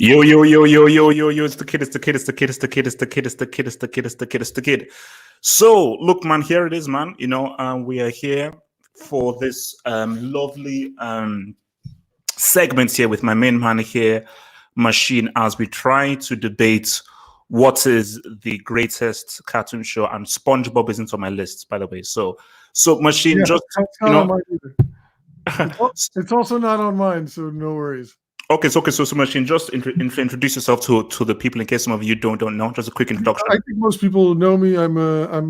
Yo, yo, yo, yo, yo, yo, yo, it's the kid, it's the kid, it's the kid, it's the kid, it's the kid, it's the kid, it's the kid, it's the kid, it's the kid. So, look, man, here it is, man. We are here for this lovely segment here with my main man here, Machine, as we try to debate what is the greatest cartoon show, and SpongeBob isn't on my list, by the way. So Machine, just that's not on mine either. It's also not on mine, so no worries. Okay, so Machine, just introduce yourself to the people in case some of you don't know. Just a quick introduction. I think most people know me. I'm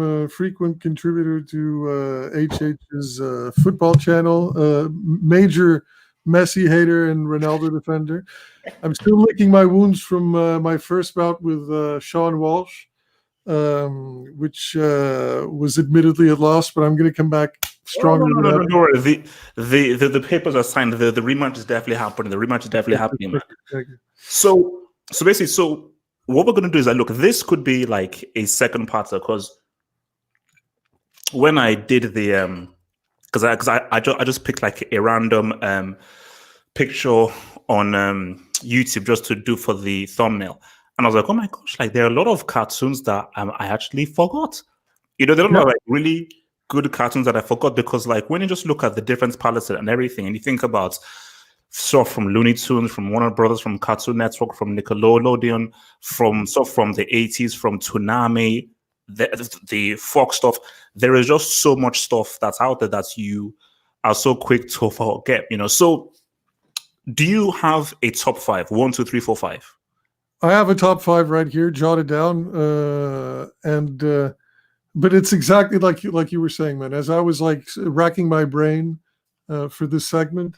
a frequent contributor to HH's football channel, major Messi hater and Ronaldo defender. I'm still licking my wounds from my first bout with Sean Walsh, which was admittedly a loss, but I'm going to come back stronger. No, don't worry. The papers are signed. The rematch is definitely happening. The rematch is definitely happening, man. So basically, what we're going to do is that, look, this could be like a second part, because when I did the because I just picked like a random picture on YouTube just to do for the thumbnail, and I was like, oh my gosh, like there are a lot of cartoons that I actually forgot. There are a lot of like really good cartoons that I forgot, because like when you just look at the different palettes and everything, and you think about stuff from Looney Tunes, from Warner Brothers, from Cartoon Network, from Nickelodeon, from stuff from the 80s, from Toonami, the Fox stuff, there is just so much stuff that's out there that you are so quick to forget. So do you have a top 5? 1, 2, 3, 4, 5? I have a top 5 right here, jotted down, but it's exactly like you were saying, man. As I was like racking my brain for this segment,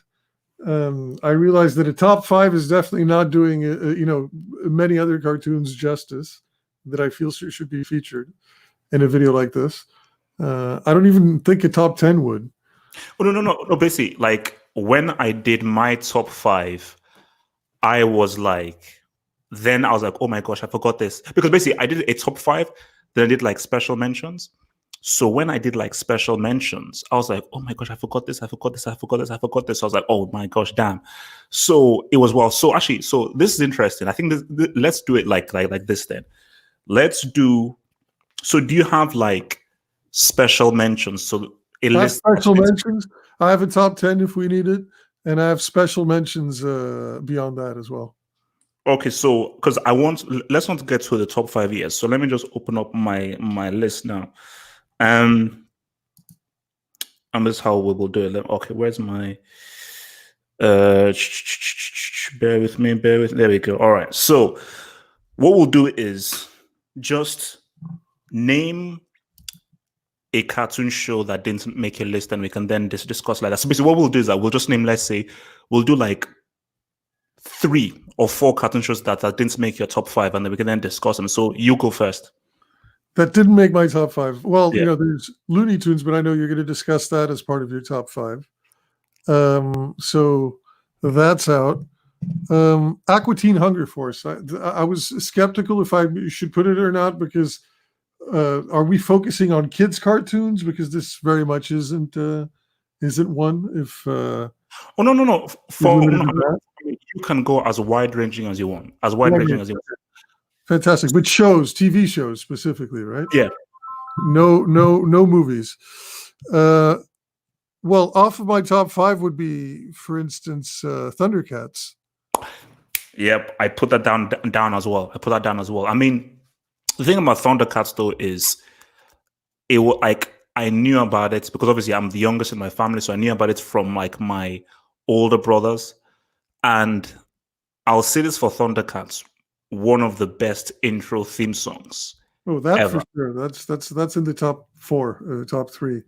I realized that a top 5 is definitely not doing many other cartoons justice that I feel should be featured in a video like this. I don't even think a top 10 would. Oh, no. Basically, like when I did my top 5, I was like, oh my gosh, I forgot this, because basically I did a top 5. Then I did like special mentions. So when I did like special mentions, I was like, oh my gosh, I forgot this. So I was like, oh my gosh, damn. So it was So actually, this is interesting. I think let's do it like this then. Let's do. So do you have like special mentions? So a list special mentions. I have a top 10 if we need it, and I have special mentions beyond that as well. Okay, so because let's not get to the top 5 years. So let me just open up my list now. And this is how we will do it. Okay, where's my bear with me. There we go. All right. So what we'll do is just name a cartoon show that didn't make a list, and we can then discuss like that. So basically what we'll do is that we'll just name, let's say, we'll do like 3 or 4 cartoon shows that didn't make your top 5, and then we can then discuss them. So you go first. That didn't make my top 5. Well, there's Looney Tunes, but I know you're going to discuss that as part of your top 5. So that's out. Aqua Teen Hunger Force. I was skeptical if I should put it or not, because are we focusing on kids' cartoons? Because this very much isn't one. If no. You can go as wide ranging as you want. Fantastic. But TV shows specifically, right? Yeah. No movies. Well, off of my top 5 would be, for instance, Thundercats. Yep, I put that down as well. I mean, the thing about Thundercats though is it was like I knew about it because obviously I'm the youngest in my family, so I knew about it from like my older brothers. And I'll say this for Thundercats, one of the best intro theme songs. Oh, that ever. For sure. That's in the top 4, top 3.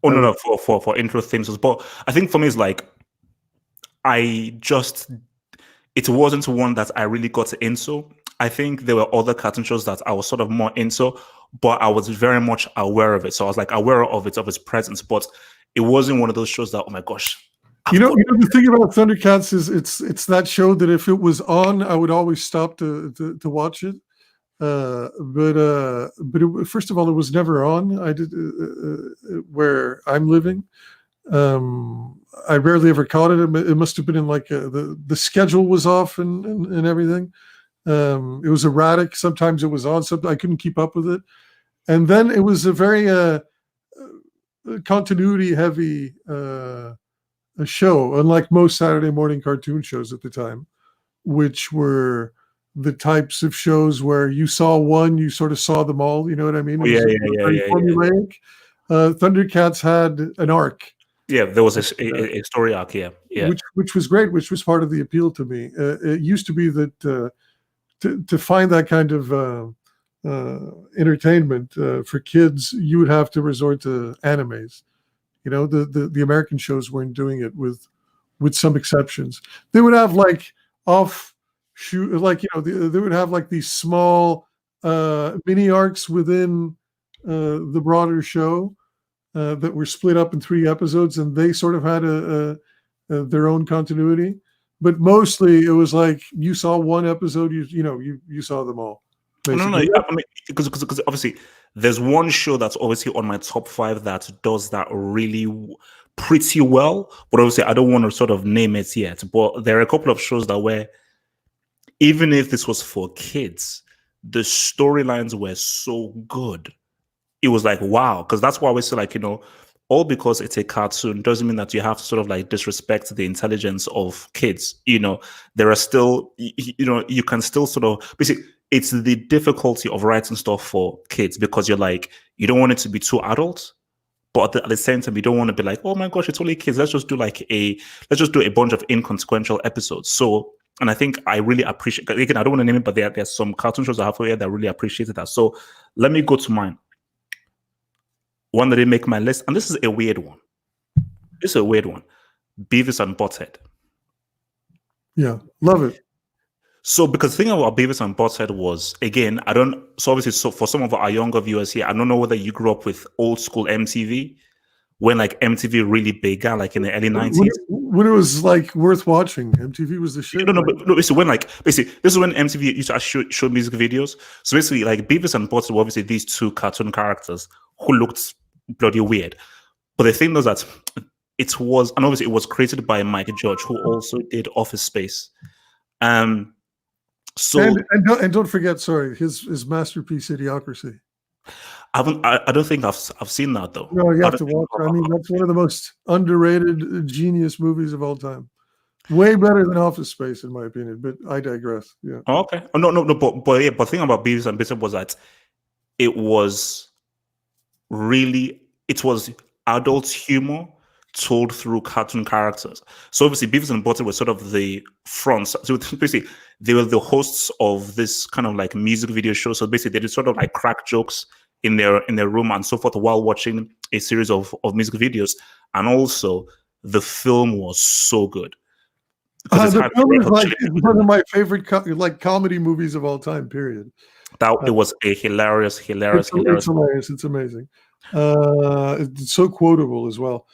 Oh no, for intro theme songs. But I think for me it's like it wasn't one that I really got into. I think there were other cartoon shows that I was sort of more into, but I was very much aware of it. So I was like aware of its presence, but it wasn't one of those shows that, oh my gosh. The thing about Thundercats is it's that show that if it was on, I would always stop to watch it. But first of all, it was never on. I did where I'm living, I rarely ever caught it. It must have been in like the schedule was off and everything. It was erratic. Sometimes it was on. Sometimes I couldn't keep up with it. And then it was a very continuity heavy show, unlike most Saturday morning cartoon shows at the time, which were the types of shows where you saw one, you sort of saw them all. You know what I mean? Yeah, formulaic. Thundercats had an arc. Yeah, there was a story arc. Yeah. Which was great. Which was part of the appeal to me. It used to be that to find that kind of entertainment for kids, you would have to resort to animes. You know, the American shows weren't doing it with some exceptions. They would have like offshoot, like, you know, they would have like these small mini arcs within the broader show that were split up in 3 episodes, and they sort of had their own continuity. But mostly it was like you saw one episode, you saw them all. Basically. No, I mean, because obviously there's one show that's obviously on my top 5 that does that really pretty well, but obviously I don't want to sort of name it yet. But there are a couple of shows that were, even if this was for kids, the storylines were so good. It was like, wow, because that's why we say, like, you know, all because it's a cartoon doesn't mean that you have to sort of like disrespect the intelligence of kids. You know, there are still, you can still sort of basically. It's the difficulty of writing stuff for kids, because you're like, you don't want it to be too adult, but at the same time, you don't want to be like, oh my gosh, it's only kids. Let's just do a bunch of inconsequential episodes. So, and I think I really appreciate, again, I don't want to name it, but there's some cartoon shows I have here that really appreciated that. So let me go to mine. One that didn't make my list, and this is a weird one. This is a weird one. Beavis and Butthead. Yeah, love it. So, because the thing about Beavis and Butthead was, again, so for some of our younger viewers here, I don't know whether you grew up with old school MTV, when like MTV really began, like in the early 90s. When it was like worth watching, MTV was the shit. No, basically when this is when MTV used to show music videos. So basically, like Beavis and Butthead were obviously these 2 cartoon characters who looked bloody weird. But the thing was that it was created by Mike Judge, who also did Office Space. So and don't forget, sorry, his masterpiece, Idiocracy. I don't think I've seen that though. No, you have to watch it. I mean, that's one of the most underrated genius movies of all time. Way better than Office Space, in my opinion. But I digress. Yeah. Oh, okay. Oh, no. But the thing about Beavis and Butthead was that it was adult humor told through cartoon characters. So obviously Beavis and Butthead were sort of the fronts. So basically they were the hosts of this kind of like music video show. So basically they did sort of like crack jokes in their room and so forth while watching a series of music videos. And also the film was so good. The film is like one of my favorite comedy movies of all time, period. It was a hilarious. It's hilarious. It's amazing. It's so quotable as well.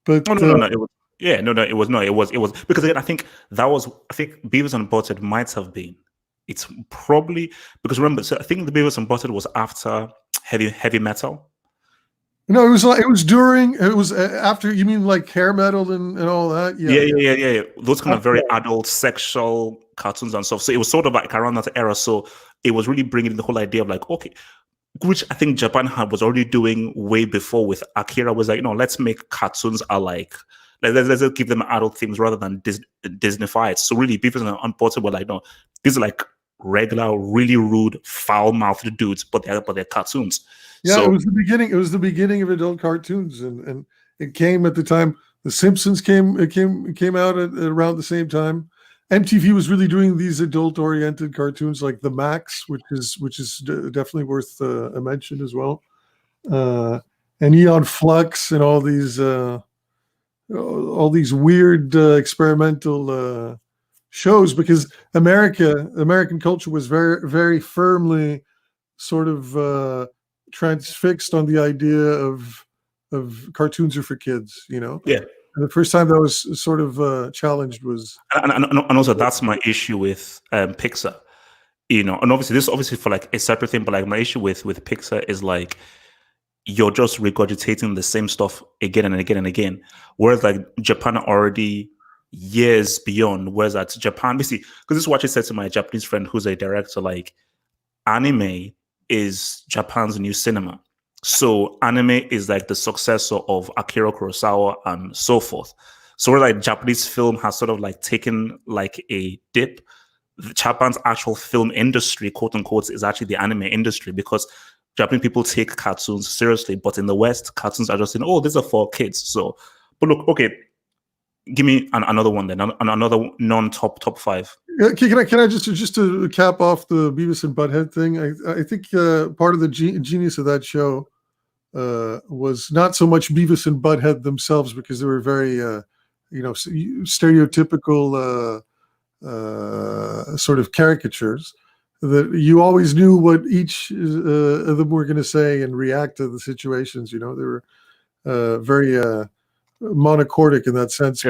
But no, it was. Yeah, no, it was not. It was because again, I think Beavis and Butthead might have been. It's probably because remember, so I think the Beavis and Butthead was after heavy metal. No, it was after. You mean like hair metal and all that? Yeah. Those kind of very adult sexual cartoons and stuff. So it was sort of like around that era. So it was really bringing the whole idea of like, okay, which I think Japan was already doing way before with Akira, was like, let's make cartoons alike. Let's give them adult themes rather than Disneyfied. So really, Beavis and Butthead were like, no, these are like regular, really rude, foul-mouthed dudes, but they're cartoons. Yeah, so, it was the beginning. It was the beginning of adult cartoons, and it came at the time. The Simpsons came out at around the same time. MTV was really doing these adult-oriented cartoons like The Max, which is definitely worth a mention as well, and Eon Flux and all these weird experimental shows, because American culture was very, very firmly sort of transfixed on the idea of cartoons are for kids, Yeah. And the first time that was sort of challenged was, and also that's my issue with Pixar, and obviously this is obviously for like a separate thing, but like my issue with Pixar is like you're just regurgitating the same stuff again and again and again. Whereas like Japan are already years beyond. Whereas at Japan, basically, because this is what I said to my Japanese friend who's a director, like anime is Japan's new cinema. So anime is like the successor of Akira Kurosawa and so forth. So where like Japanese film has sort of like taken like a dip, Japan's actual film industry, quote unquote, is actually the anime industry, because Japanese people take cartoons seriously, but in the West, cartoons are just saying, "Oh, these are for kids." So, but look, okay, give me another one then, another non-top 5. Can I just to cap off the Beavis and Butthead thing? I think part of the genius of that show was not so much Beavis and Butthead themselves, because they were very stereotypical sort of caricatures, that you always knew what each of them were going to say and react to the situations. They were very monochordic in that sense.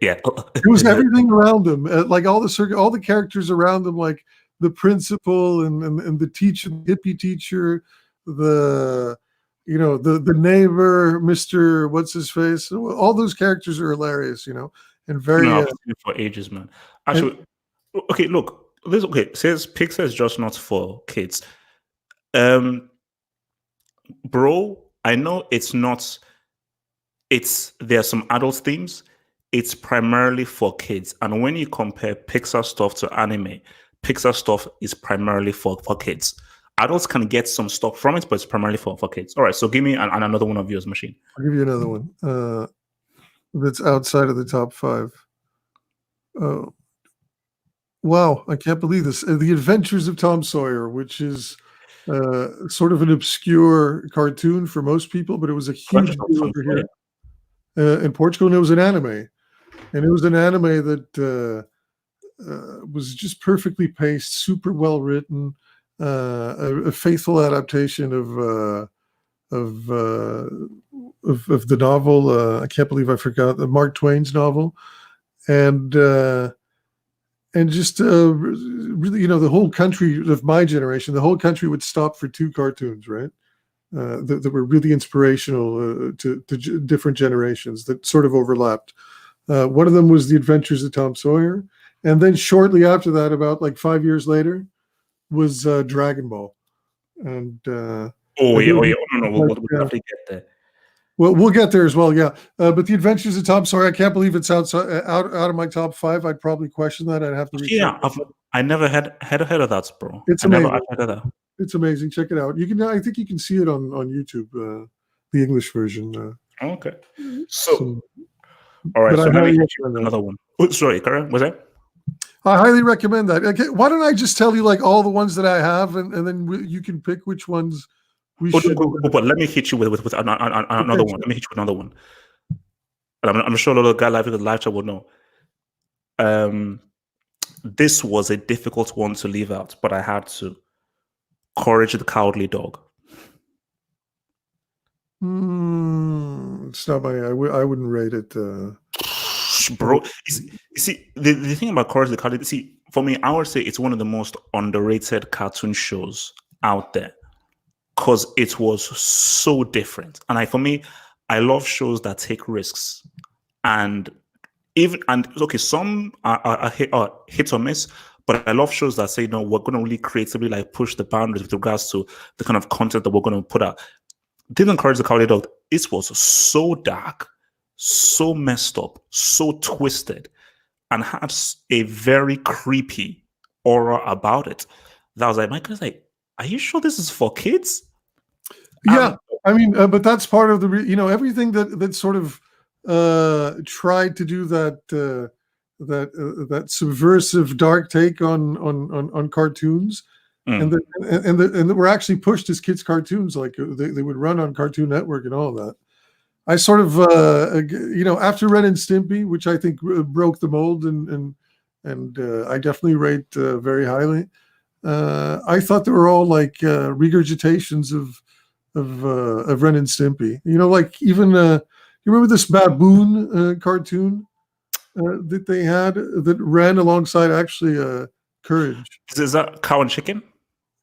Yeah. It was everything around them, like all the characters around them, like the principal and the teacher, the hippie teacher, the neighbor, Mr. What's his face. All those characters are hilarious, and very I've seen it for ages, man. Actually, okay, look, this says Pixar is just not for kids. Bro, I know it's not. There are some adult themes. It's primarily for kids, and when you compare Pixar stuff to anime, Pixar stuff is primarily for kids. Adults can get some stuff from it, but it's primarily for kids. All right, so give me another one of yours, Machine. I'll give you another one that's outside of the top 5. Oh, wow, I can't believe this. The Adventures of Tom Sawyer, which is sort of an obscure cartoon for most people, but it was a huge deal over here in Portugal, and it was an anime. And it was an anime that was just perfectly paced, super well written, a faithful adaptation of the novel. I can't believe I forgot Mark Twain's novel, and just really, the whole country of my generation, the whole country would stop for 2 cartoons, right? That were really inspirational to different generations, that sort of overlapped. One of them was The Adventures of Tom Sawyer, and then shortly after that, about like 5 years later, was Dragon Ball. And no, we'll definitely get there. Well, we'll get there as well, yeah. But The Adventures of Tom Sawyer, I can't believe it's out of my top 5. I'd probably question that. I'd have to. Yeah, I never had of that, bro. It's amazing. Never had of that. It's amazing. Check it out. I think you can see it on YouTube, the English version. Okay. So, all right. So let me hit you with another one. Oh, sorry, Karen, was that? I highly recommend that. Okay, why don't I just tell you like all the ones that I have, and then you can pick which ones we should. But let me hit you with another one. Let me hit you with another one. And I'm sure a lot of guys live in the live chat will know. This was a difficult one to leave out, but I had to. Courage the Cowardly Dog. It's not I wouldn't rate it. Bro, you see, the thing about Courage the Cowardly, see, for me, I would say it's one of the most underrated cartoon shows out there, because it was so different. And for me, I love shows that take risks, and some are hit or miss. But I love shows that say, we're going to really creatively like push the boundaries with regards to the kind of content that we're going to put out. Didn't Courage the Cowardly Dog. It was so dark, so messed up, so twisted, and had a very creepy aura about it. That I was like, my God, like, are you sure this is for kids? Yeah, I mean, but that's part of the everything that sort of tried to do that. That subversive dark take on cartoons, and that were actually pushed as kids' cartoons, like they would run on Cartoon Network and all that. I sort of after Ren and Stimpy, which I think broke the mold, and I definitely rate very highly. I thought they were all like regurgitations of Ren and Stimpy. Like even you remember this baboon cartoon that they had that ran alongside actually Courage. Is that Cow and Chicken?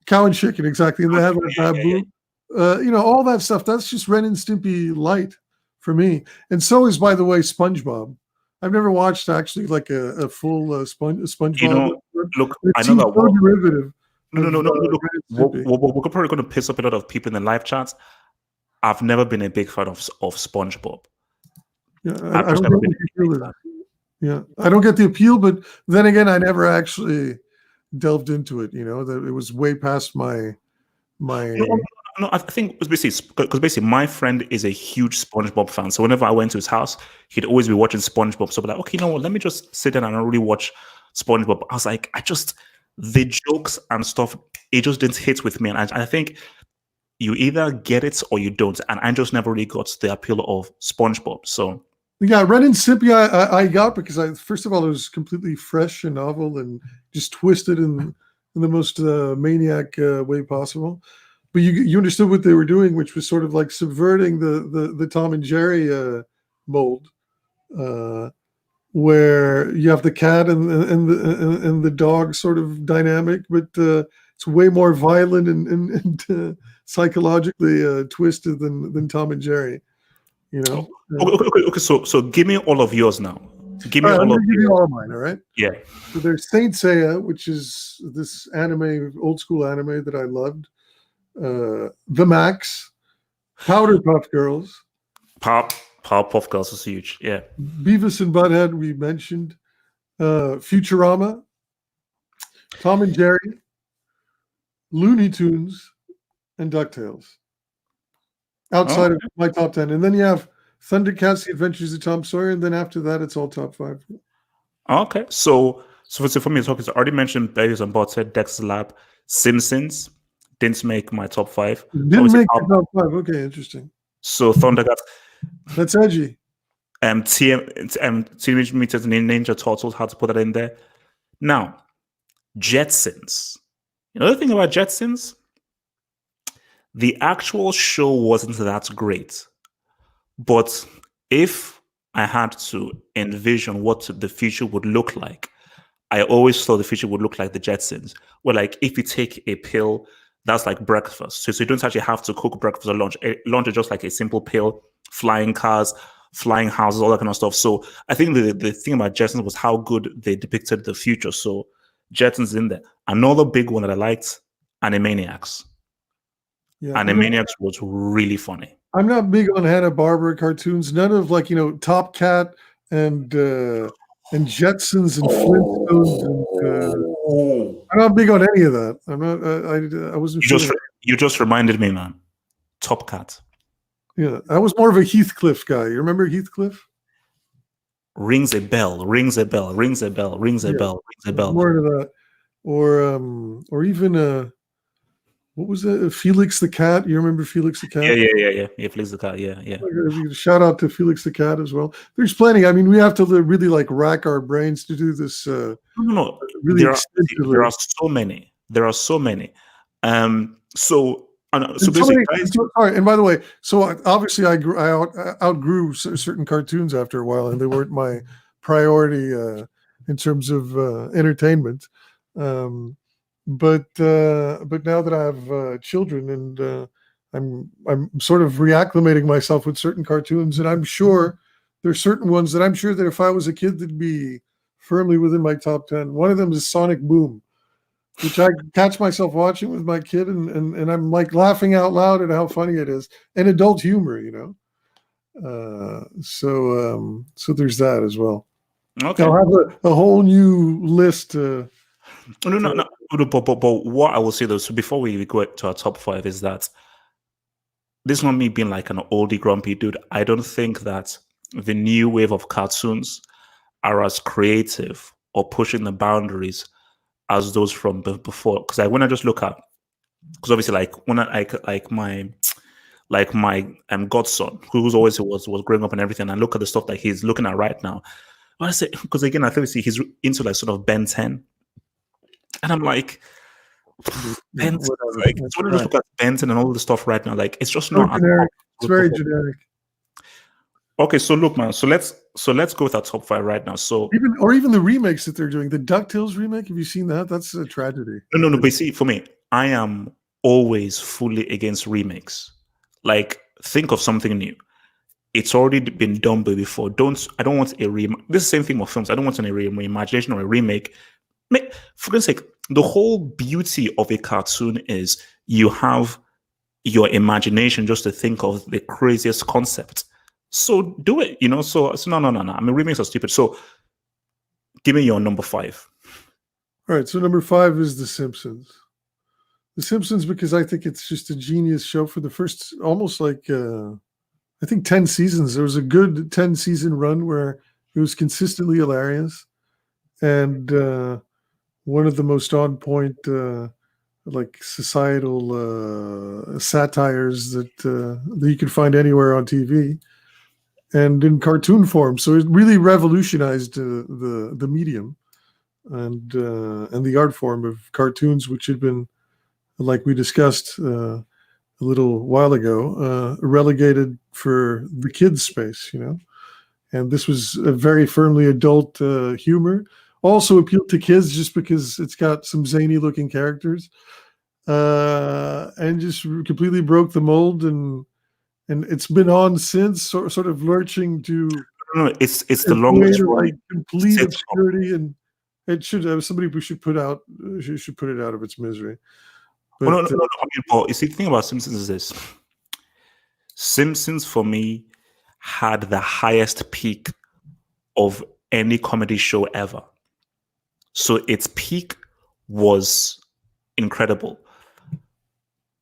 Cow and Chicken, exactly. And they had like baboon. all that stuff. That's just Ren and Stimpy light for me. And so is, by the way, SpongeBob. I've never watched actually like a full SpongeBob. Look, it I know seems that. so derivative. No. Look, we're probably going to piss up a lot of people in the live chats. I've never been a big fan of SpongeBob. Yeah, I don't get the appeal. Yeah, I don't get the appeal, but then again, I never actually delved into it. That it was way past my. No, I think it's basically my friend is a huge SpongeBob fan. So whenever I went to his house, he'd always be watching SpongeBob. So I'd be like, okay, you know what? Let me just sit down and really watch SpongeBob. I was like, the jokes and stuff, it just didn't hit with me. And I think you either get it or you don't. And I just never really got the appeal of SpongeBob. So yeah, Ren and Stimpy I got because first of all, it was completely fresh and novel and just twisted in the most maniac way possible. But you understood what they were doing, which was sort of like subverting the Tom and Jerry mold, where you have the cat and the dog sort of dynamic, but it's way more violent and psychologically twisted than Tom and Jerry. Okay. So give me all of yours now. Give me all of mine. All right. Yeah. So there's Saint Seiya, which is this anime, old school anime that I loved. The Max, Powderpuff Girls. Powerpuff Girls is huge. Yeah. Beavis and Butthead, we mentioned. Futurama, Tom and Jerry, Looney Tunes, and DuckTales. Outside of my top 10. And then you have Thundercats, The Adventures of Tom Sawyer, and then after that, it's all top 5. Okay. So for me, I already mentioned Beavis and Butthead, Dexter's Lab, Simpsons. Didn't make my top 5. Didn't make the top 5. Okay, interesting. So Thundercats. That's edgy. Teenage Mutant Ninja Turtles, how to put that in there. Now, Jetsons. The thing about Jetsons, the actual show wasn't that great. But if I had to envision what the future would look like, I always thought the future would look like the Jetsons. Where like if you take a pill, that's like breakfast. So you don't actually have to cook breakfast or lunch. Lunch is just like a simple pill, flying cars, flying houses, all that kind of stuff. So I think the thing about Jetsons was how good they depicted the future. So Jetsons in there. Another big one that I liked, Animaniacs. Yeah, Animaniacs was really funny. I'm not big on Hanna-Barbera cartoons. None of Top Cat and Jetsons and Flintstones. I'm not big on any of that. I'm not. I wasn't. You just reminded me, man. Top Cat. Yeah, I was more of a Heathcliff guy. You remember Heathcliff? Rings a bell. Rings a bell. Rings a bell. Rings a bell. Rings a bell. More to that, or even what was it? Felix the Cat. You remember Felix the Cat? Yeah. Felix the Cat. Yeah. Shout out to Felix the Cat as well. There's plenty. I mean, we have to really rack our brains to do this. No. Really, there are so many. Sorry, and by the way, so obviously I outgrew certain cartoons after a while, and they weren't my priority in terms of entertainment. But now that I have children, and I'm sort of reacclimating myself with certain cartoons, and I'm sure there's certain ones that I'm sure that if I was a kid, they'd be firmly within my top 10. One of them is Sonic Boom, which I catch myself watching with my kid, and I'm like laughing out loud at how funny it is, and adult humor, So there's that as well. Okay, I'll have a whole new list. No. But what I will say though, so before we go to our top 5, is that this is not me being like an oldie grumpy dude. I don't think that the new wave of cartoons are as creative or pushing the boundaries as those from before. Because when I just look at, because obviously when my godson, who's always was growing up and everything, and I look at the stuff that he's looking at right now. I say, because again, I think he's into like sort of Ben 10. And I'm like, Ben 10, like, so when I just look at Ben 10 and all the stuff right now, like it's just not generic. It's very generic. Okay, so look, man. So let's go with our top 5 right now. So even the remakes that they're doing, the DuckTales remake. Have you seen that? That's a tragedy. No. But see, for me, I am always fully against remakes. Like, think of something new. It's already been done before. I don't want a remake. This is the same thing with films. I don't want any reimagination or a remake. For goodness sake, the whole beauty of a cartoon is you have your imagination just to think of the craziest concept. So do it, So no. I mean, remakes are stupid. So give me your number 5. All right, so number 5 is The Simpsons. The Simpsons, because I think it's just a genius show for the first almost like I think 10 seasons. There was a good 10-season run where it was consistently hilarious, and one of the most on point like societal satires that you could find anywhere on TV and in cartoon form. So it really revolutionized the medium and the art form of cartoons, which had been, like we discussed a little while ago, relegated for the kids space, and this was a very firmly adult humor. Also appealed to kids just because it's got some zany looking characters, and just completely broke the mold, and it's been on since, sort of lurching to it's the longest like complete obscurity, and it should somebody who should put it out of its misery. But, no. I mean, Paul, you see, the thing about Simpsons is this: Simpsons for me had the highest peak of any comedy show ever. So its peak was incredible.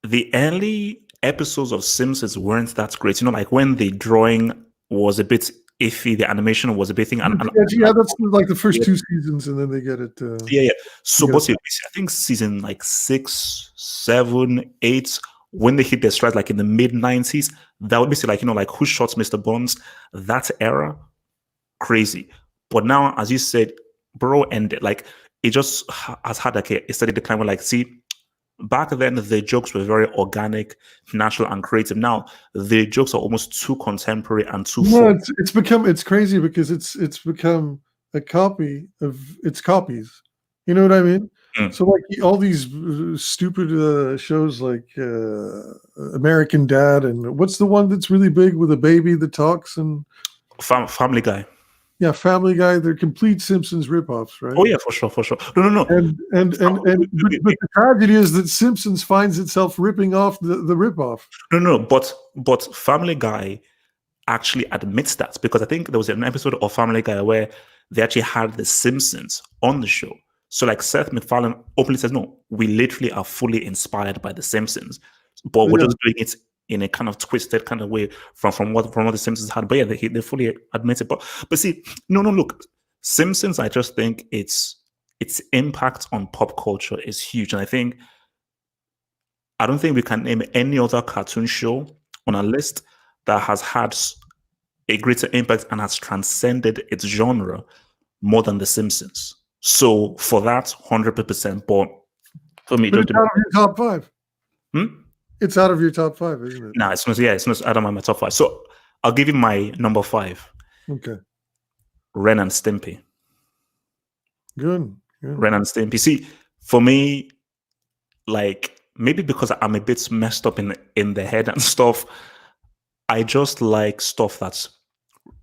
The early episodes of Simpsons weren't that great. Like when the drawing was a bit iffy, the animation was a bit thing. That's like the first 2 seasons, and then they get it. So, but I think season like 6, 7, 8, when they hit their stride, like in the mid-90s, that would be like, like Who Shot Mr. Burns? That era, crazy. But now, as you said, Bro ended. Like, it just has had like a steady decline. Where like, see, back then the jokes were very organic, natural, and creative. Now the jokes are almost too contemporary and too. No, it's crazy because it's become a copy of its copies. You know what I mean? So like all these stupid shows like American Dad, and what's the one that's really big with a baby that talks, and Family Guy. Yeah, Family Guy. They're complete Simpsons ripoffs, right? Oh yeah, for sure. No. And the tragedy is that Simpsons finds itself ripping off the ripoff. No. But Family Guy actually admits that, because I think there was an episode of Family Guy where they actually had the Simpsons on the show. So like Seth MacFarlane openly says, no, we literally are fully inspired by the Simpsons, but we're just doing it in a kind of twisted kind of way from what the Simpsons had. But yeah, they fully admit it. But see, no, look, Simpsons, I just think its impact on pop culture is huge. And I don't think we can name any other cartoon show on a list that has had a greater impact and has transcended its genre more than the Simpsons. So for that, 100%. But for me, it's out of your top 5. It's out of your top 5, isn't it? No, it's not. Yeah, it's not out of my top 5. So I'll give you my number 5. Okay. Ren and Stimpy. Good. Ren and Stimpy. See, for me, like maybe because I'm a bit messed up in the head and stuff, I just like stuff that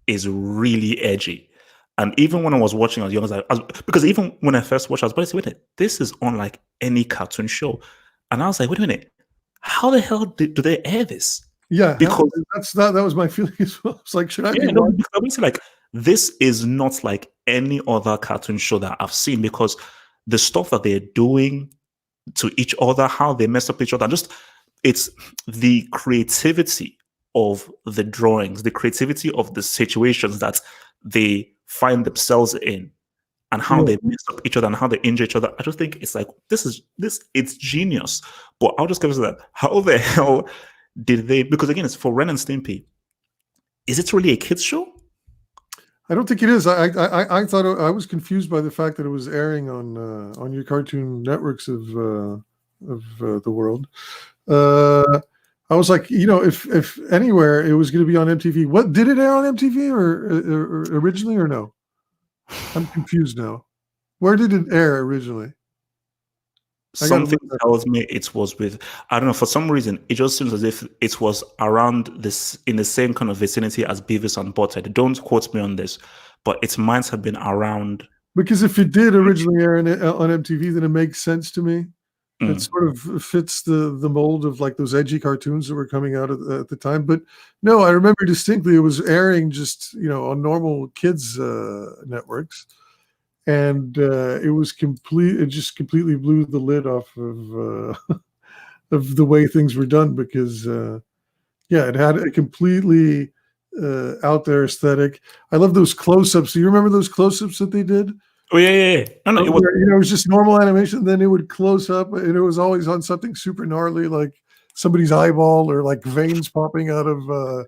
is really edgy. And even when I was watching as young as because even when I first watched, I was like, wait, this is unlike any cartoon show. And I was like, wait a minute, how the hell do they air this? Yeah, because that was my feeling as well. It's like, should I be like, this is not like any other cartoon show that I've seen, because the stuff that they're doing to each other, how they mess up each other, it's the creativity of the drawings, the creativity of the situations that they find themselves in, and how they mess up each other and how they injure each other. I just think it's like it's genius. But I'll just give it that. How the hell did they? Because again, it's for Ren and Stimpy. Is it really a kids show? I don't think it is. I thought I was confused by the fact that it was airing on your Cartoon Networks of the world. I was like, if anywhere it was going to be on MTV. What did it air on MTV or originally or no? I'm confused now. Where did it air originally? I gotta Something look that. tells me it was with, I don't know, for some reason, it just seems as if it was around this, in the same kind of vicinity as Beavis and Butthead. Don't quote me on this, but it might have been around. Because if it did originally air on MTV, then it makes sense to me. It Mm. sort of fits the mold of like those edgy cartoons that were coming out at the time. But no, I remember distinctly it was airing just on normal kids networks, and it was complete. It just completely blew the lid off of of the way things were done because yeah, it had a completely out there aesthetic. I love those close-ups. Do you remember those close-ups that they did? Oh yeah. No, it was. Where, it was just normal animation. Then it would close up, and it was always on something super gnarly, like somebody's eyeball or like veins popping out of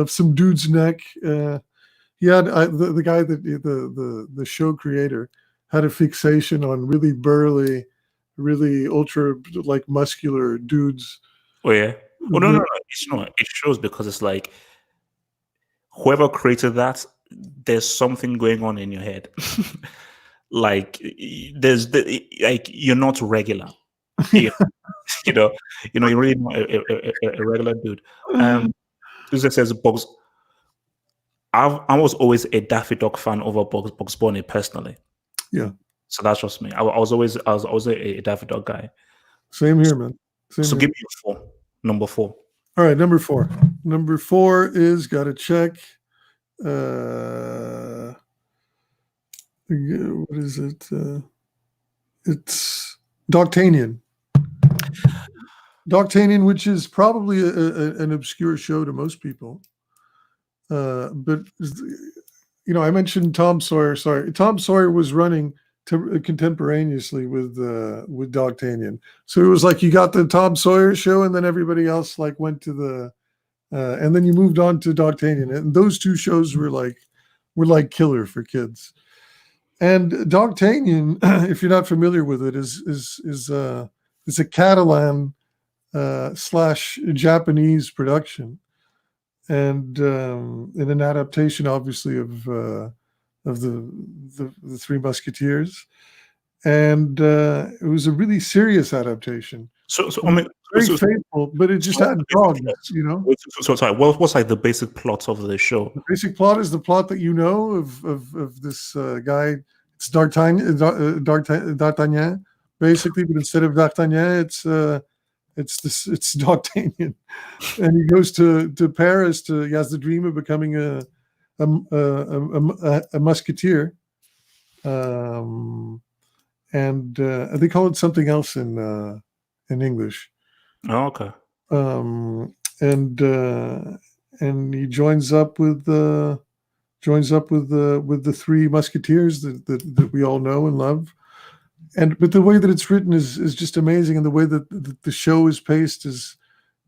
some dude's neck. He had the guy that the show creator had a fixation on really burly, really ultra like muscular dudes. Oh yeah. Oh no. It's not. It shows because it's like whoever created that, there's something going on in your head. Like like you're not regular. you, you're really not a regular dude. Susan says Bugs. I was always a Daffy Duck fan over Bugs Bunny personally. Yeah. So that's just me. I was always a Daffy Duck guy. Same here, man. Same so here. give me a 4. Number 4. All right, number 4. Number 4 is gotta check. What is it? It's Dogtanian. Dogtanian, which is probably an obscure show to most people. But I mentioned Tom Sawyer. Sorry, Tom Sawyer was running contemporaneously with Dogtanian. So it was like you got the Tom Sawyer show, and then everybody else like went to the, and then you moved on to Dogtanian, and those two shows were like killer for kids. And Dogtanian, if you're not familiar with it, is a Catalan / Japanese production, and in an adaptation, obviously, of the Three Musketeers, and it was a really serious adaptation. So I mean, very faithful, but it just had dogs, So sorry, what's like the basic plot of the show? The basic plot is the plot that you know of this guy. It's D'Artagnan, basically, but instead of D'Artagnan, it's D'Artagnan, and he goes to Paris he has the dream of becoming a musketeer, and they call it something else in English. Oh, okay. And he joins up with the Three Musketeers that we all know and love. But the way that it's written is just amazing, and the way that the show is paced is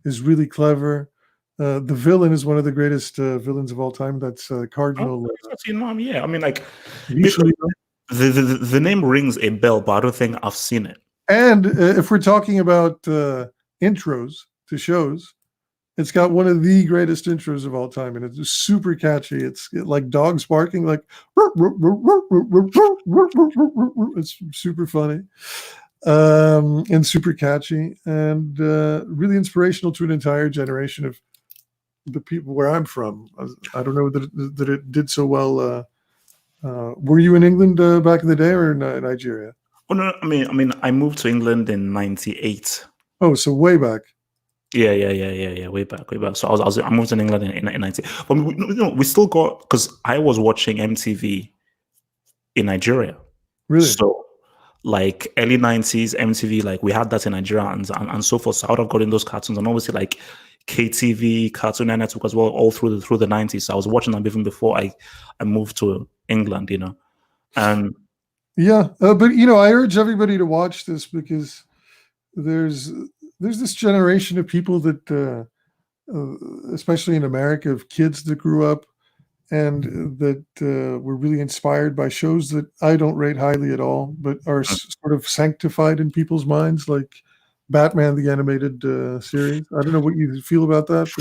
really clever. The villain is one of the greatest villains of all time. That's Cardinal. Yeah, I mean, like the name rings a bell, but I don't think I've seen it. And if we're talking about intros to shows, it's got one of the greatest intros of all time, and it's super catchy. It's like dogs barking, like it's super funny and super catchy, and really inspirational to an entire generation of the people where I'm from. I don't know that it did so well. Were you in England back in the day, or in Nigeria? Oh no, I mean, I moved to England in '98. Oh, so way back. Yeah, way back. So I moved to England in '90. But we still got, because I was watching MTV in Nigeria. Really? So like early '90s MTV, like we had that in Nigeria and so forth. So I would have gotten those cartoons, and obviously like KTV, Cartoon Network as well, all through the '90s. So I was watching them even before I moved to England. Yeah, but I urge everybody to watch this, because there's this generation of people that, especially in America, of kids that grew up and that were really inspired by shows that I don't rate highly at all, but are sort of sanctified in people's minds, like Batman the Animated Series. I don't know what you feel about that,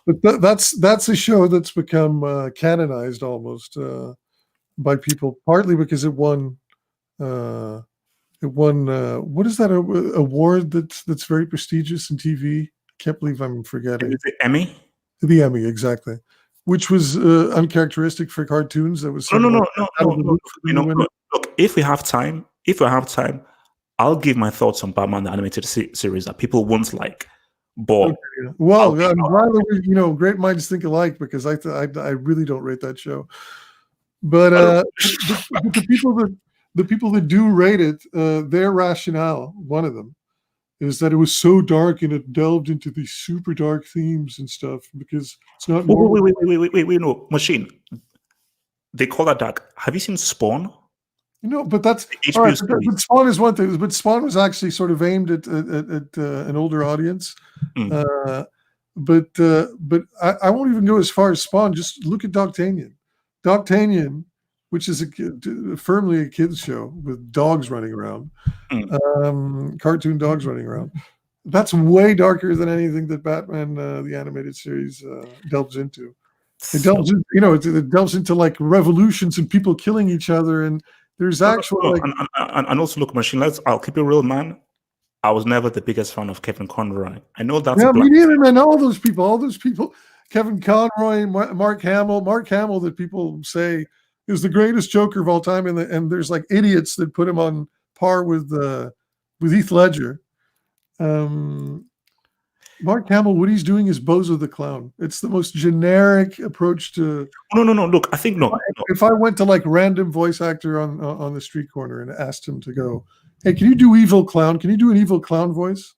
but that's a show that's become canonized almost by people, partly because it won It won what is that award that's very prestigious in TV? I can't believe I'm forgetting. Is it Emmy? The Emmy, exactly. Which was uncharacteristic for cartoons. That was No, sort no, of no, like no, out no, of the no. blue for them to win it. Look, if we have time, I'll give my thoughts on Batman the animated series that people won't like. But Okay, yeah. Well, I'll- I'm glad that great minds think alike, because I really don't rate that show. But the people that do rate it, their rationale, one of them, is that it was so dark and it delved into these super dark themes and stuff because it's not normal. wait, no, Machine. They call that dark. Have you seen Spawn? But that's The all right. HBO But series. Spawn is one thing. But Spawn was actually sort of aimed at an older audience. Mm. But I won't even go as far as Spawn. Just look at Dogtanian. Dogtanian, which is firmly a kids show with dogs running around, cartoon dogs running around. That's way darker than anything that Batman the animated series delves into. It delves into, it delves into like revolutions and people killing each other, and there's actual like. And also, look, Machine. I'll keep it real, man. I was never the biggest fan of Kevin Conroy. I know that's Yeah, me neither, man. All those people, Kevin Conroy, Mark Hamill, that people say is the greatest Joker of all time, and there's like idiots that put him on par with Heath Ledger. Mark Hamill, what he's doing is Bozo the Clown. It's the most generic approach to. No. Look, I think no. If I went to like random voice actor on the street corner and asked him to go, hey, can you do evil clown? Can you do an evil clown voice?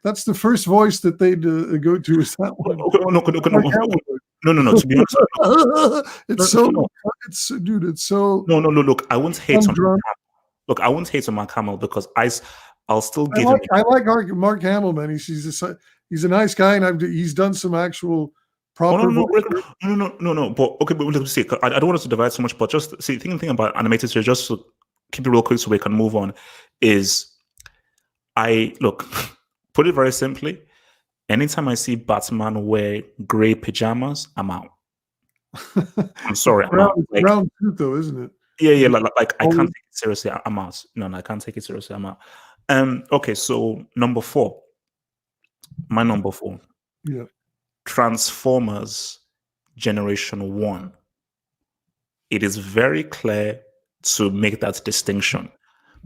That's the first voice that they'd go to is that one. No. To be honest, it's so. No. Look, I won't hate on. Look, I won't hate on Mark Hamill because I'll still give him. I like Mark Hamill, man. He's a nice guy, and he's done some actual proper. No. But okay, but let's see. I don't want us to divide so much, but just see. The thing about animated series, just to keep it real quick so we can move on, is put it very simply. Anytime I see Batman wear gray pajamas, I'm out. I'm sorry, I'm out. Round two, though, isn't it? Yeah. Like I can't take it seriously. I'm out. No, I can't take it seriously. I'm out. Okay, so my number four. Yeah. Transformers Generation 1. It is very clear to make that distinction.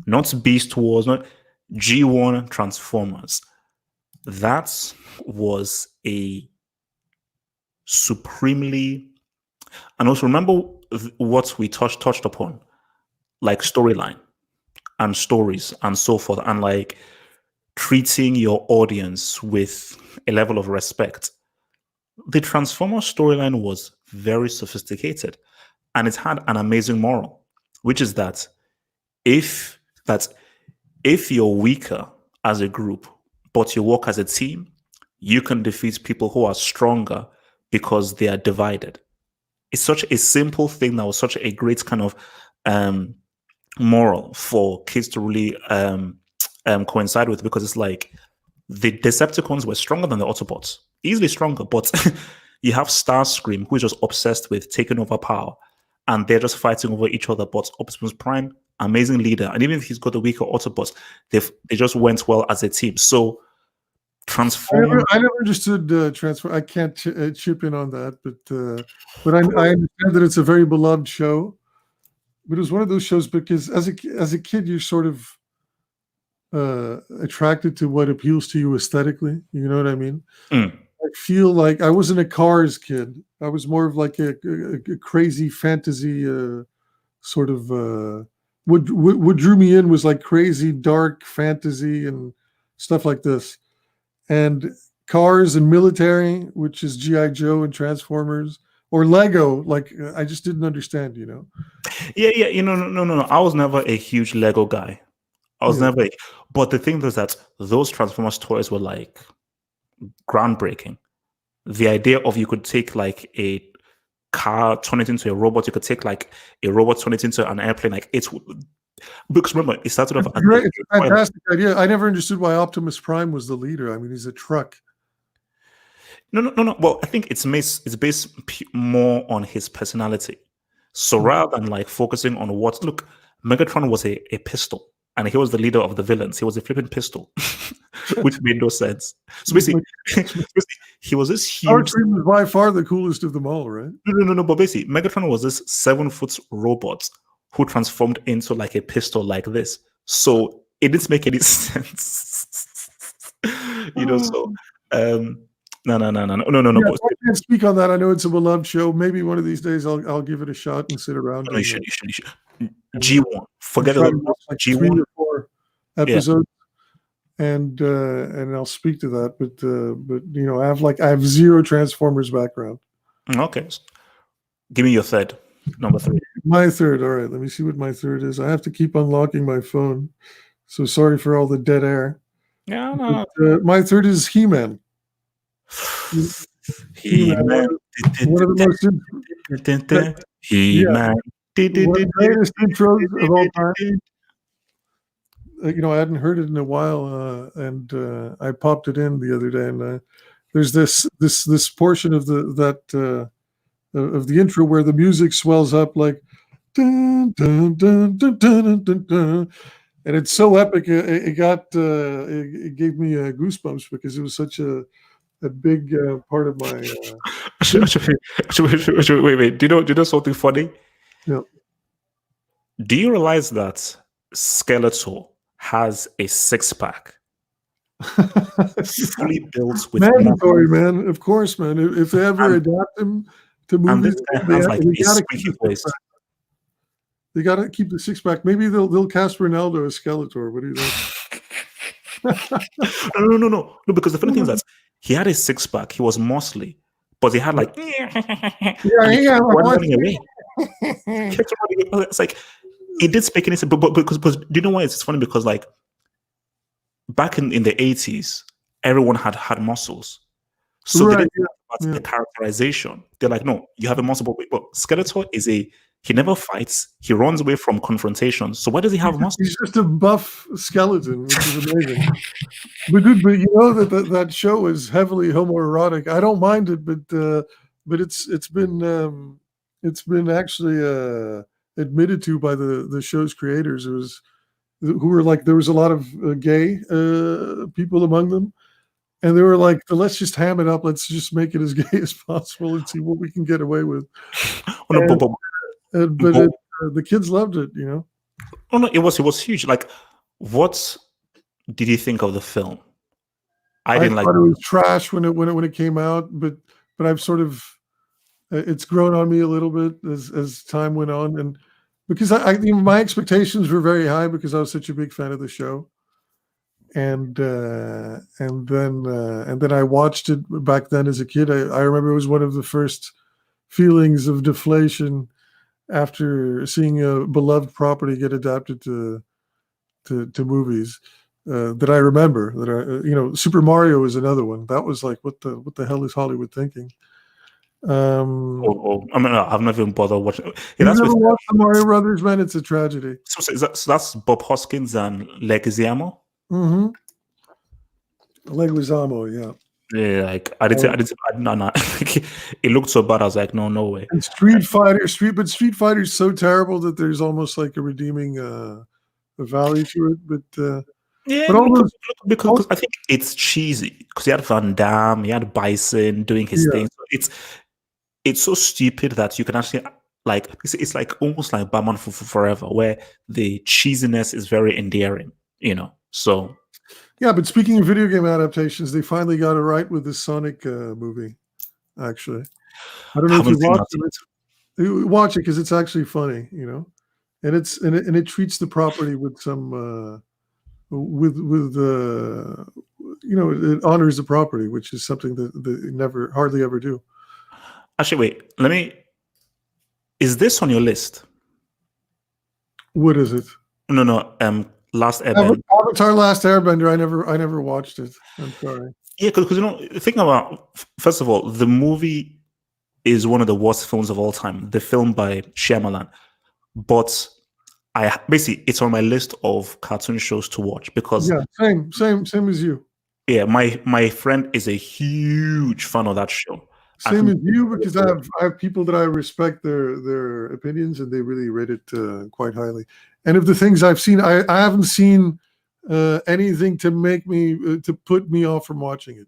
Not Beast Wars, not G1 Transformers. That was a supremely, and also remember what we touched upon, like storyline and stories and so forth, and like treating your audience with a level of respect. The Transformers storyline was very sophisticated, and it had an amazing moral, which is that if you're weaker as a group, but you work as a team, you can defeat people who are stronger because they are divided. It's such a simple thing that was such a great kind of moral for kids to really coincide with, because it's like the Decepticons were stronger than the Autobots, easily stronger, but you have Starscream, who is just obsessed with taking over power, and they're just fighting over each other. But Optimus Prime, amazing leader, and even if he's got the weaker Autobots, they just went well as a team. So Transformers. I never understood Transform. I can't chip in on that, but I understand that it's a very beloved show. But it was one of those shows because as a kid, you're sort of attracted to what appeals to you aesthetically. You know what I mean? I feel like I wasn't a Cars kid. I was more of like a crazy fantasy sort of. What drew me in was like crazy dark fantasy and stuff like this. And Cars and military, which is G.I. Joe and Transformers, or Lego, like I just didn't understand, Yeah. No. I was never a huge Lego guy. I was never. But the thing is that those Transformers toys were like groundbreaking. The idea of you could take like a car, turn it into a robot. You could take like a robot, turn it into an airplane. Like it's. Because remember, it started off. It's a fantastic idea. I never understood why Optimus Prime was the leader. I mean, he's a truck. No. Well, I think it's based more on his personality. So rather than like focusing on Megatron was a pistol. and he was the leader of the villains. He was a flipping pistol, which made no sense. So basically, he was this huge. Starscream was by far the coolest of them all, right? No. But basically, Megatron was this 7-foot robot who transformed into like a pistol like this. So it didn't make any sense. So no. Yeah, I can't speak on that. I know it's a beloved show. Maybe one of these days I'll give it a shot and sit around. No, you should. G1. Forget about like G1. 3 or 4 episodes, and I'll speak to that. But I have zero Transformers background. Okay, give me your third, number 3. My third. All right, let me see what my third is. I have to keep unlocking my phone, so sorry for all the dead air. Yeah, no. But, my third is He-Man. He-Man. One of the most He-Man. One of the greatest intros of all time. I hadn't heard it in a while, and I popped it in the other day. And there's this portion of the intro where the music swells up like, dun, dun, dun, dun, dun, dun, dun, and it's so epic. It gave me goosebumps because it was such a big part of my. Wait. Do you know something funny? Yeah. Do you realize that Skeletor has a 6-pack fully built with mandatory, man? Of course, man. If they ever adapt him to movies, and this guy has like a squeaky voice. They got to keep the 6-pack. Maybe they'll cast Ronaldo as Skeletor. What do you think? No. Because the funny thing is that he had a 6-pack. He was muscly, but he had like running away. It's like it did speak anything, but because do you know why it's funny? Because like back in the 80s, everyone had muscles, so they didn't about the characterization. They're like, no, you have a muscle, but Skeletor he never fights. He runs away from confrontations. So why does he have muscles? He's just a buff skeleton, which is amazing. but you know that show is heavily homoerotic. I don't mind it, but it's been actually admitted to by the show's creators. Who were like, there was a lot of gay people among them, and they were like, let's just ham it up. Let's just make it as gay as possible and see what we can get away with. The kids loved it, Oh no, it was huge. Like, what did you think of the film? I didn't like it. Was trash when it came out, but I've sort of it's grown on me a little bit as time went on, and because my expectations were very high because I was such a big fan of the show, and then I watched it back then as a kid. I remember it was one of the first feelings of deflation after seeing a beloved property get adapted to movies that I remember. Super Mario is another one. That was like, what the hell is Hollywood thinking? I mean, I've never even bothered watching. You never watched the Mario Brothers, man? It's a tragedy. So that's Bob Hoskins and Leguizamo. Mm-hmm. Leguizamo, yeah. Yeah, like I didn't. No. It looked so bad. I was like, no way. And Street Fighter is so terrible that there's almost like a redeeming value to it. But because I think it's cheesy because he had Van Damme, he had Bison doing his thing. So it's so stupid that you can actually like it's like almost like Batman Forever, where the cheesiness is very endearing. So. Yeah, but speaking of video game adaptations, they finally got it right with the Sonic movie. Actually, I don't know if you watched it. Watch it because it's actually funny, and it treats the property with some it honors the property, which is something that they hardly ever do. Actually, wait. Is this on your list? What is it? No. Last Airbender. Avatar: Last Airbender. I never watched it. I'm sorry. Yeah, because think about, first of all, the movie is one of the worst films of all time. The film by Shyamalan, but it's on my list of cartoon shows to watch because same as you. Yeah, my friend is a huge fan of that show. Same as you, because I have people that I respect their opinions and they really rate it quite highly. And of the things I've seen, I haven't seen anything to make me to put me off from watching it.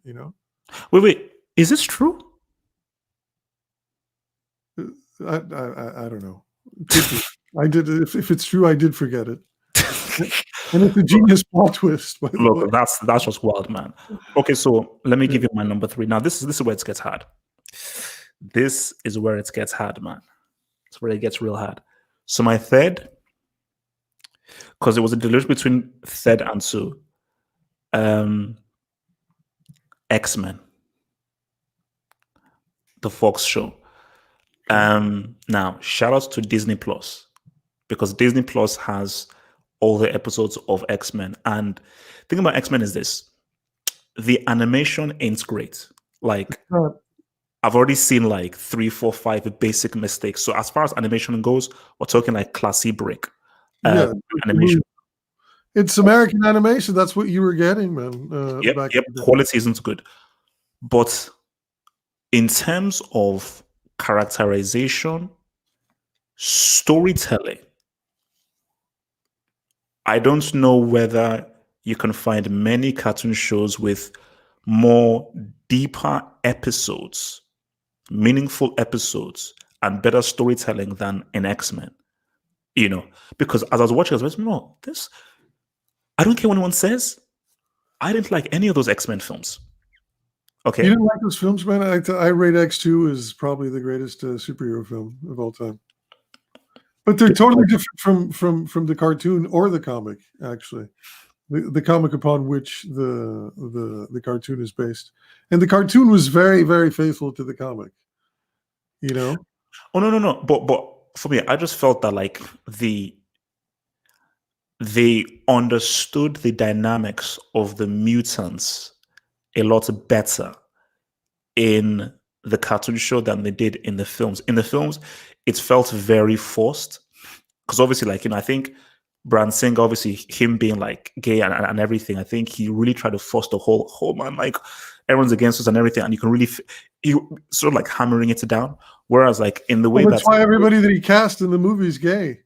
Wait, is this true? I don't know. I did. If it's true, I did forget it. And it's a genius plot twist. By the way. Look, that's just wild, man. Okay, so let me give you my number 3. Now, this is where it gets hard. This is where it gets hard, man. It's where it gets real hard. So my third, because it was a delusion between third and 2, X-Men, the Fox show. Now, shout out to Disney Plus, because Disney Plus has all the episodes of X-Men. And the thing about X-Men is this: the animation ain't great. Like, I've already seen like 3, 4, 5 basic mistakes. So as far as animation goes, we're talking like classy break animation. It's American animation. That's what you were getting, man. Yep. Quality isn't good. But in terms of characterization, storytelling, I don't know whether you can find many cartoon shows with more deeper episodes, meaningful episodes, and better storytelling than in X-Men. Because as I was watching, I was like, no, this, I don't care what anyone says. I didn't like any of those X-Men films. Okay. You didn't like those films, man? I rate X2 as probably the greatest superhero film of all time. But they're totally different from the cartoon or the comic, actually. The comic upon which the cartoon is based. And the cartoon was very, very faithful to the comic. Oh, no. But for me, I just felt that like they understood the dynamics of the mutants a lot better in the cartoon show than they did in the films. In the films, it felt very forced, because obviously, like, I think Bryan Singer, obviously him being like gay and everything, I think he really tried to force the whole man, like everyone's against us and everything, and you can really you sort of like hammering it down. Whereas like in the way that's why everybody that he cast in the movie is gay.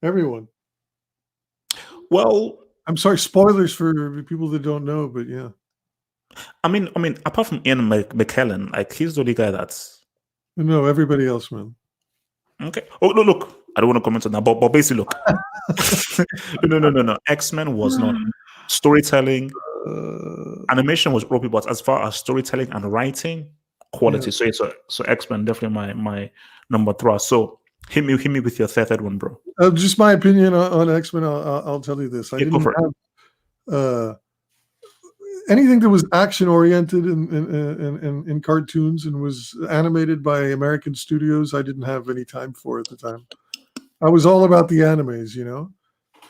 Everyone. Well, I'm sorry, spoilers for people that don't know, but yeah. I mean, apart from Ian McKellen, like he's the only guy that's. No, everybody else, man. Okay. Oh no, look, I don't want to comment on that, but basically, look. No. X-Men was not storytelling. Animation was broken, but as far as storytelling and writing, quality. Yeah. So X-Men definitely my number 3. So hit me with your third one, bro. Just my opinion on X-Men. I'll tell you this: I didn't have anything that was action oriented in cartoons and was animated by American studios. I didn't have any time for at the time. I was all about the animes,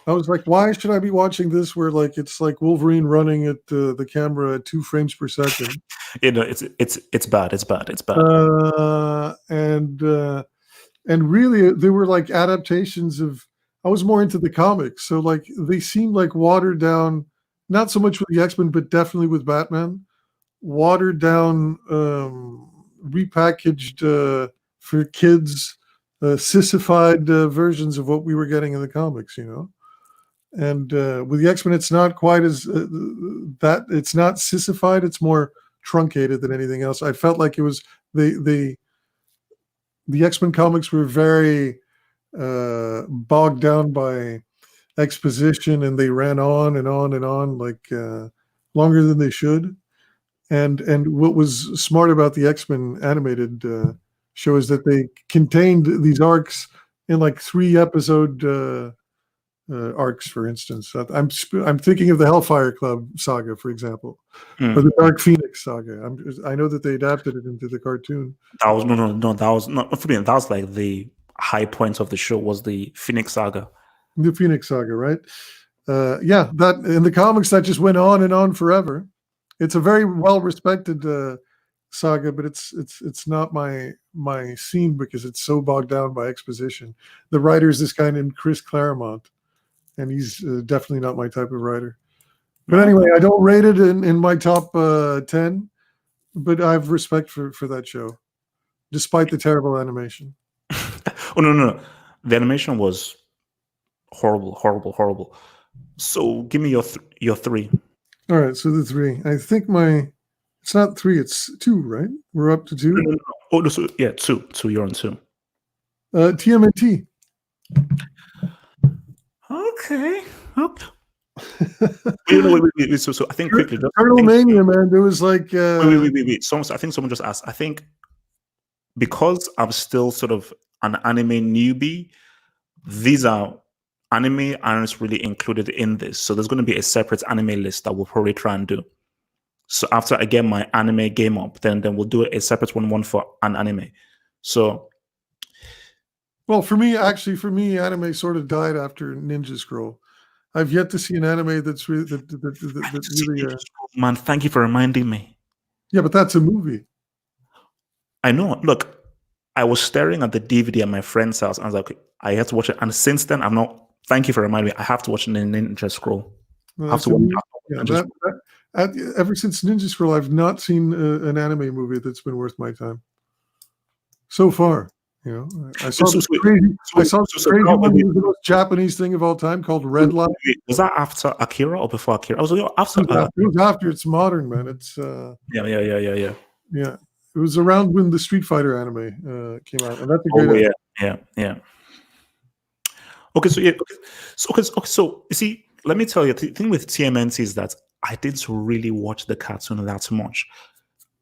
I was like, why should I be watching this where like it's like Wolverine running at the camera at 2 frames per second? It's bad. It's bad. And really, they were like adaptations of. I was more into the comics, so like they seemed like watered down. Not so much with the X-Men, but definitely with Batman, watered down, repackaged for kids, sissified versions of what we were getting in the comics, And with the X-Men, it's not quite as that. It's not sissified. It's more truncated than anything else. I felt like it was the X-Men comics were very bogged down by exposition, and they ran on and on and on, like longer than they should. And what was smart about the X-Men animated show is that they contained these arcs in like 3 episode arcs. For instance, I'm thinking of the Hellfire Club saga, for example, or the Dark Phoenix saga. I know that they adapted it into the cartoon. That was no. That was not for me. That was like the high point of the show was the Phoenix saga. The Phoenix saga, right? Yeah, that in the comics that just went on and on forever. It's a very well respected saga, but it's not my scene because it's so bogged down by exposition. The writer is this guy named Chris Claremont, and he's definitely not my type of writer. But anyway, I don't rate it in my top 10, but I have respect for that show, despite the terrible animation. Oh no, the animation was Horrible, horrible, horrible. So give me your three. All right, so the three. I think it's not three, it's two, right? We're up to two. No. Oh, no, so, yeah, two. You're on two. TMNT. Okay. Wait. So I think quickly. Turtle Mania, man. There was like. Wait. I think someone just asked. I think because I'm still sort of an anime newbie, these are anime aren't really included in this. So there's going to be a separate anime list that we'll probably try and do. So after I get my anime game up, then we'll do a separate one for an anime. So. Well, for me, anime sort of died after Ninja Scroll. I've yet to see an anime that's really really. Man, thank you for reminding me. Yeah, but that's a movie. I know. Look, I was staring at the DVD at my friend's house. And I was like, I have to watch it. And since then, I've not. Thank you for reminding me. I have to watch Ninja Scroll. Ever since Ninja Scroll, I've not seen an anime movie that's been worth my time so far. You know, I saw the most Japanese thing of all time called Red Line. Was that after Akira or before Akira? I was like, after. It was after. It's modern, man. It's Yeah. It was around when the Street Fighter anime came out, and that's a great. Yeah. Okay, so you see, let me tell you, the thing with TMNT is that I didn't really watch the cartoon that much.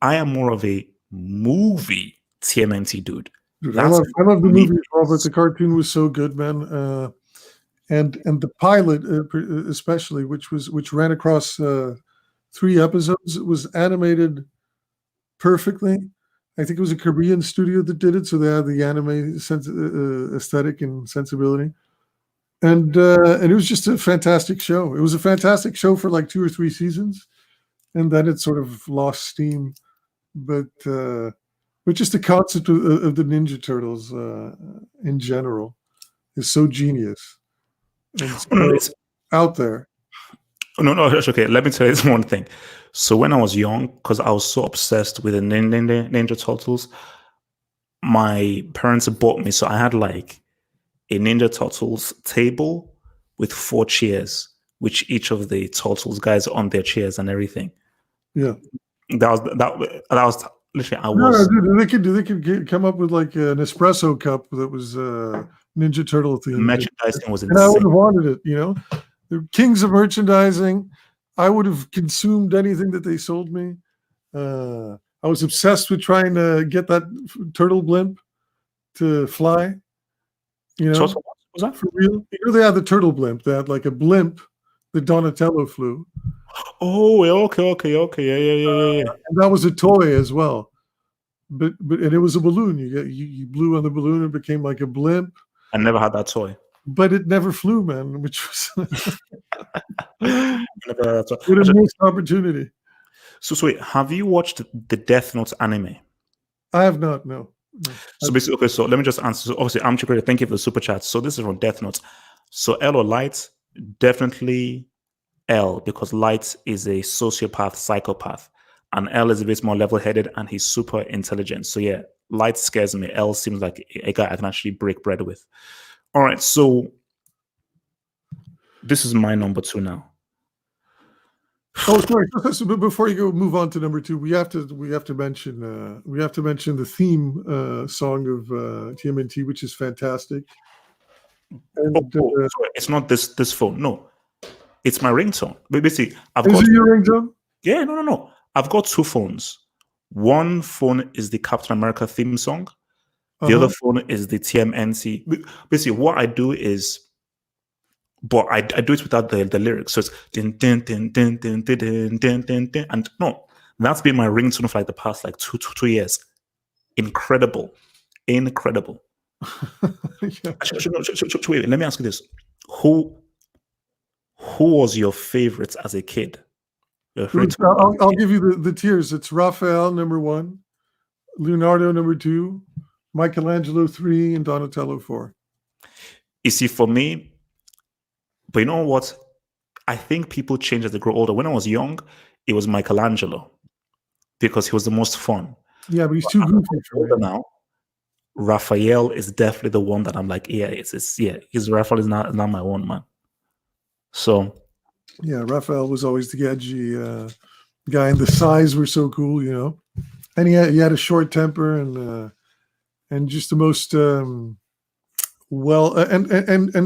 I am more of a movie TMNT dude. Dude, I love the movie as well, but the cartoon was so good, man. And the pilot, especially, which ran across 3 episodes, it was animated perfectly. I think it was a Korean studio that did it, so they had the anime aesthetic and sensibility. And it was just a fantastic show. It was a fantastic show for like 2 or 3 seasons, and then it sort of lost steam. But just the concept of the Ninja Turtles in general is so genius. It's out there. No, okay. Let me tell you this one thing. So when I was young, because I was so obsessed with the Ninja Turtles, my parents bought me. So I had like a Ninja Turtles table with 4 chairs, which each of the Turtles guys on their chairs and everything. Yeah, that was literally. They could come up with like an espresso cup that was Ninja Turtle themed. Merchandising was insane. And I would have wanted it. You know, the kings of merchandising. I would have consumed anything that they sold me. I was obsessed with trying to get that turtle blimp to fly. You know, was that for real? You know, they had the turtle blimp. They had like a blimp that Donatello flew. Oh, okay, yeah. And that was a toy as well. But and it was a balloon. You blew on the balloon and it became like a blimp. I never had that toy. But it never flew, man, which was never what a missed opportunity. So wait, have you watched the Death Note anime? I have not, no. So basically, okay, so let me just answer. So obviously, I'm Chikuri. Thank you for the super chat. So this is from Death Note. So L or Light, definitely L, because Light is a sociopath, psychopath. And L is a bit more level-headed and he's super intelligent. So yeah, Light scares me. L seems like a guy I can actually break bread with. All right, so this is my number 2 now. Oh, sorry. So before you move on to number 2, we have to mention the theme song of TMNT, which is fantastic. And, sorry, it's not this phone. No, it's my ringtone. But basically, is it your ringtone? Yeah, no. I've got 2 phones. One phone is the Captain America theme song. The other phone is the TMNT. Basically, what I do is, but I do it without the lyrics. So it's din din din din din din din din din, and no, that's been my ringtone for like the past like 2 years. Incredible. Yeah. Wait, let me ask you this: Who was your favorite as a kid? I'll give you the tiers. It's Raphael number 1, Leonardo number 2, Michelangelo 3, and Donatello 4. You see, for me, but you know what? I think people change as they grow older. When I was young, it was Michelangelo because he was the most fun. Yeah, but he's too goofy for me now. Raphael is definitely the one that I'm like, yeah, his Raphael is not my one, man. So Yeah, Raphael was always the edgy guy, and the size were so cool, you know. And he had a short temper and just the most and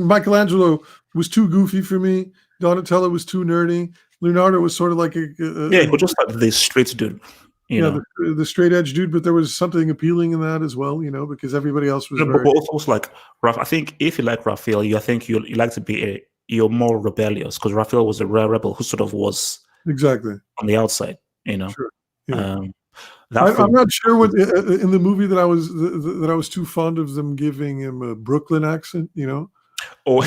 Michelangelo was too goofy for me. Donatello was too nerdy. Leonardo was sort of like he was just like this straight dude, you know. the straight edge dude, but there was something appealing in that as well, you know, because everybody else was But also like I think if you like Raphael, you like to be you're more rebellious, because Raphael was a rare rebel who sort of was exactly on the outside, you know. Sure. Yeah. I'm not sure what in the movie that I was too fond of them giving him a Brooklyn accent, you know. Oh,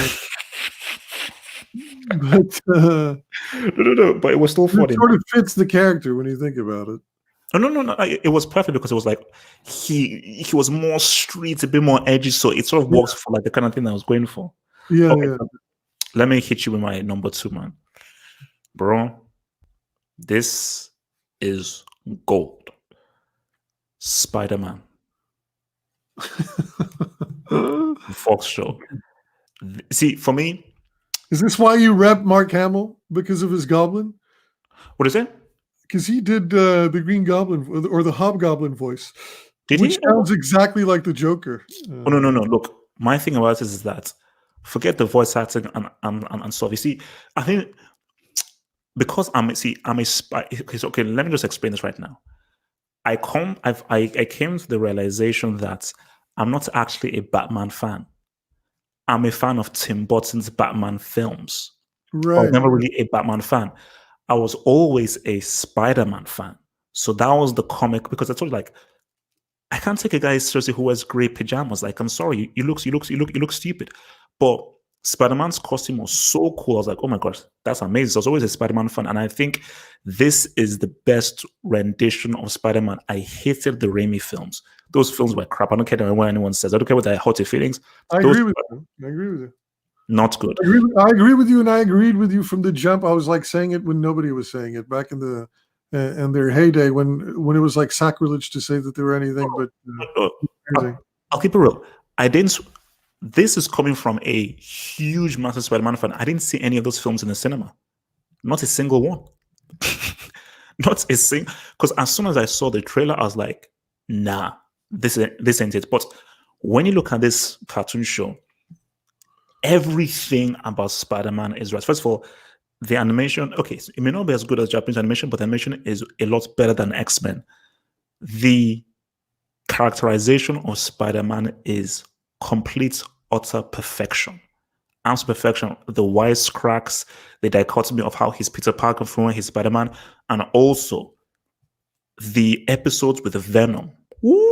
but no, but it was still funny. It sort of fits the character when you think about it. No. It was perfect because it was like he was more street, a bit more edgy, so it sort of works for like the kind of thing I was going for. Yeah, okay, yeah. Let me hit you with my number 2, man. Bro, this is gold. Spider-Man. Fox show. See, for me, is this why you rep Mark Hamill? Because of his Goblin? What is it? Because he did the Green Goblin or the Hobgoblin voice, which sounds exactly like the Joker. Oh no! Look, my thing about it is that forget the voice acting and stuff. You see, I think because I'm a spy. Okay, let me just explain this right now. I came to the realization that I'm not actually a Batman fan. I'm a fan of Tim Burton's Batman films. Right. I was never really a Batman fan. I was always a Spider-Man fan. So that was the comic, because I told you, like, I can't take a guy seriously who wears gray pajamas. Like, I'm sorry, you look stupid. But Spider-Man's costume was so cool. I was like, oh my gosh, that's amazing. So I was always a Spider-Man fan. And I think this is the best rendition of Spider-Man. I hated the Raimi films. Those films were crap. I don't care what anyone says. I don't care what they hurt your feelings. I agree with you. Not good. I agree with you, and I agreed with you from the jump. I was like saying it when nobody was saying it back in the in their heyday when it was like sacrilege to say that they were anything but. I'll keep it real. This is coming from a huge, massive Spider-Man fan. I didn't see any of those films in the cinema. Not a single one. Not a single. Because as soon as I saw the trailer, I was like, nah, this ain't it. But when you look at this cartoon show, everything about Spider-Man is right. First of all, the animation, okay, so it may not be as good as Japanese animation, but the animation is a lot better than X-Men. The characterization of Spider-Man is complete, utter perfection. Absolute perfection. The wisecracks, the dichotomy of how he's Peter Parker from when he's Spider-Man, and also the episodes with Venom. Woo!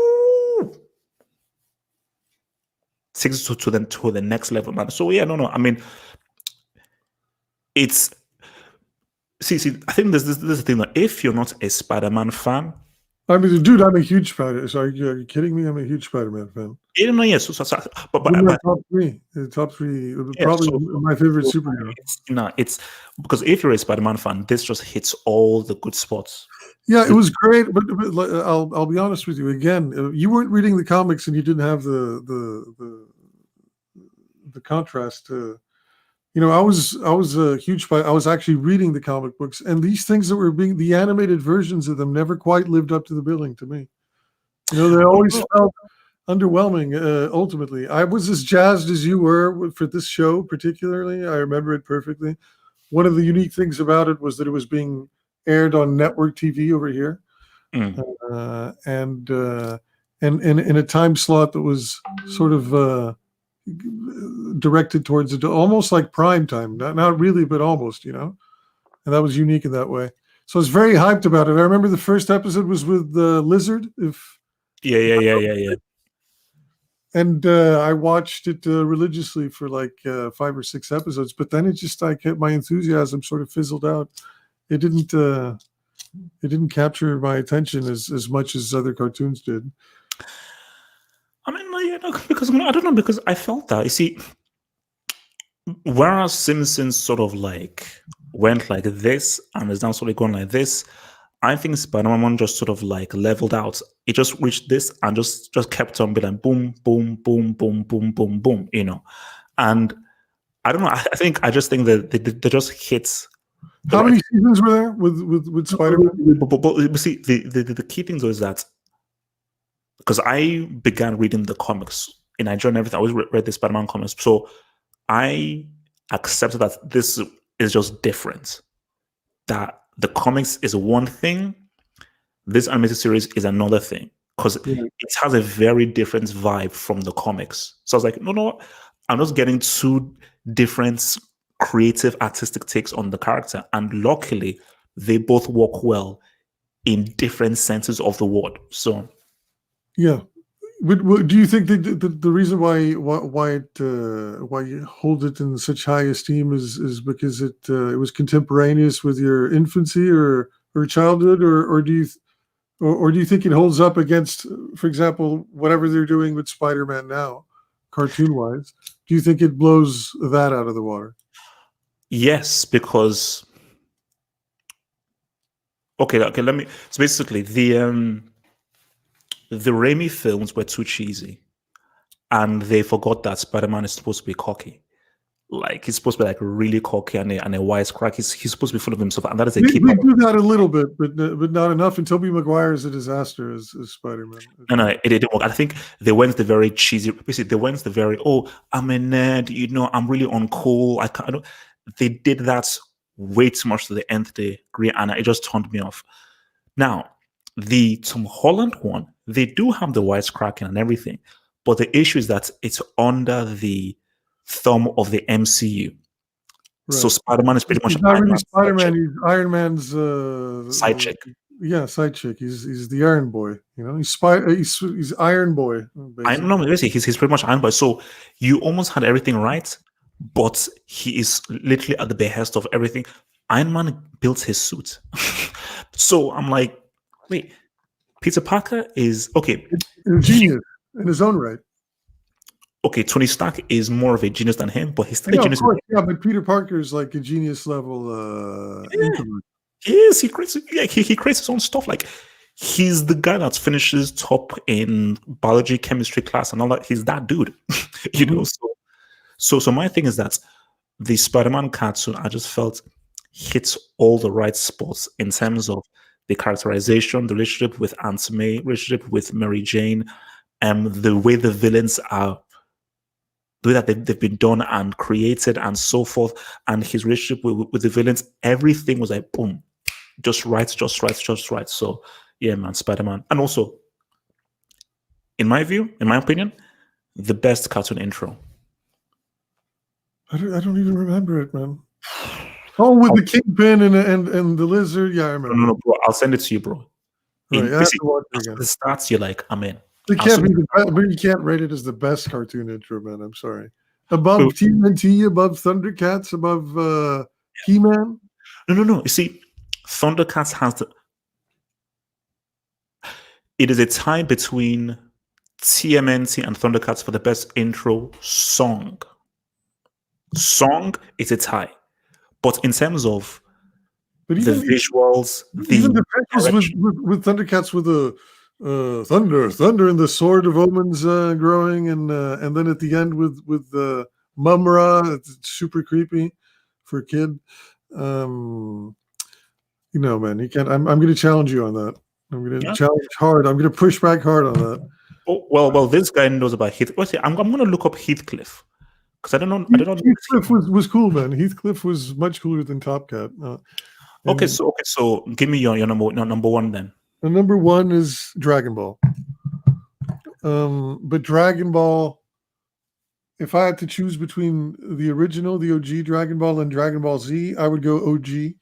Takes it to the next level, man. So yeah, no. I mean, it's see. I think this is the thing, that if you're not a Spider-Man fan, I mean, dude, I'm a huge Spider. Sorry, are you kidding me? I'm a huge Spider-Man fan. Yes, but top three, yeah, probably my favorite superhero. It's because if you're a Spider-Man fan, this just hits all the good spots. Yeah, it was great, but I'll be honest with you. Again, you weren't reading the comics, and you didn't have the contrast. I was a huge fan. I was actually reading the comic books, and these things that were being the animated versions of them never quite lived up to the billing to me. They always felt underwhelming. Ultimately, I was as jazzed as you were for this show, particularly. I remember it perfectly. One of the unique things about it was that it was being aired on network TV over here, and in a time slot that was sort of directed towards it, almost like prime time. Not really, but almost, and that was unique in that way. So I was very hyped about it. I remember the first episode was with Lizard. Yeah. And I watched it religiously for like 5 or 6 episodes, but then my enthusiasm sort of fizzled out. It didn't capture my attention as much as other cartoons did. I mean, because I don't know, because I felt that, you see, whereas Simpsons sort of like went like this and is now sort of going like this, I think Spider-Man just sort of like leveled out. It just reached this and just kept on being like boom, boom, boom, boom, boom, boom, boom, And I don't know. I just think that they just hit. How many seasons were there with Spider-Man? But see, the key thing though is that because I began reading the comics in Nigeria and everything, I always read the Spider-Man comics, so I accepted that this is just different. That the comics is one thing, this animated series is another thing because it has a very different vibe from the comics. So I was like, no, I'm just getting two different creative, artistic takes on the character, and luckily, they both work well in different senses of the word. So, yeah. Do you think the reason why you hold it in such high esteem is because it was contemporaneous with your infancy or childhood, or do you think it holds up against, for example, whatever they're doing with Spider-Man now, cartoon wise? Do you think it blows that out of the water? Yes, because okay. Let me. So basically, the Raimi films were too cheesy, and they forgot that Spider-Man is supposed to be cocky. Like he's supposed to be like really cocky and a wisecrack. He's supposed to be full of himself, and that is a key We part. do that a little bit, but not enough. And Tobey Maguire is a disaster as Spider-Man. No, it didn't work. I think they went the very cheesy. Basically, they went the very I'm a nerd. I'm really uncool. I don't. They did that way too much to the nth degree, and it just turned me off. Now, the Tom Holland one, they do have the wisecracking and everything, but the issue is that it's under the thumb of the MCU. Right. So Spider-Man is pretty much not really Spider-Man. He's Iron Man's side chick. Yeah, side chick. He's the Iron Boy. He's Iron Boy. Basically. I don't know. He's pretty much Iron Boy. So you almost had everything right, but he is literally at the behest of everything. Iron Man built his suit. So I'm like, wait, Peter Parker is okay. A genius in his own right. Okay, Tony Stark is more of a genius than him, but he's still a genius. Of course, but Peter Parker is like a genius level. He is. He creates his own stuff. Like he's the guy that finishes top in biology, chemistry class, and all that. He's that dude, So my thing is that the Spider-Man cartoon, I just felt hits all the right spots in terms of the characterization, the relationship with Aunt May, relationship with Mary Jane, the way the villains are, the way that they've been done and created and so forth, and his relationship with the villains, everything was like boom, just right. So yeah, man, Spider-Man. And also, in my opinion, the best cartoon intro. I don't even remember it, man. Oh, with the Kingpin and the lizard. Yeah, I remember. No, bro. I'll send it to you, bro. Right, the starts, you're like, I'm in. It can't be but you can't rate it as the best cartoon intro, man. I'm sorry. Above TMNT, above Thundercats, above He-Man. No. You see, Thundercats has it is a tie between TMNT and Thundercats for the best intro song. Song is a tie. But in terms of the visuals, even the visuals with Thundercats with the thunder and the sword of omens growing, and then at the end with Mumra, it's super creepy for a kid. Man, you can't. I'm going to challenge you on that. I'm going to challenge hard. I'm going to push back hard on that. Oh, well, this guy knows about Heathcliff. I'm going to look up Heathcliff. Because I don't know. Heathcliff was cool, man. Heathcliff was much cooler than Top Cat. Okay, so give me your number one then. The number one is Dragon Ball. But Dragon Ball, if I had to choose between the original, the OG Dragon Ball, and Dragon Ball Z, I would go OG.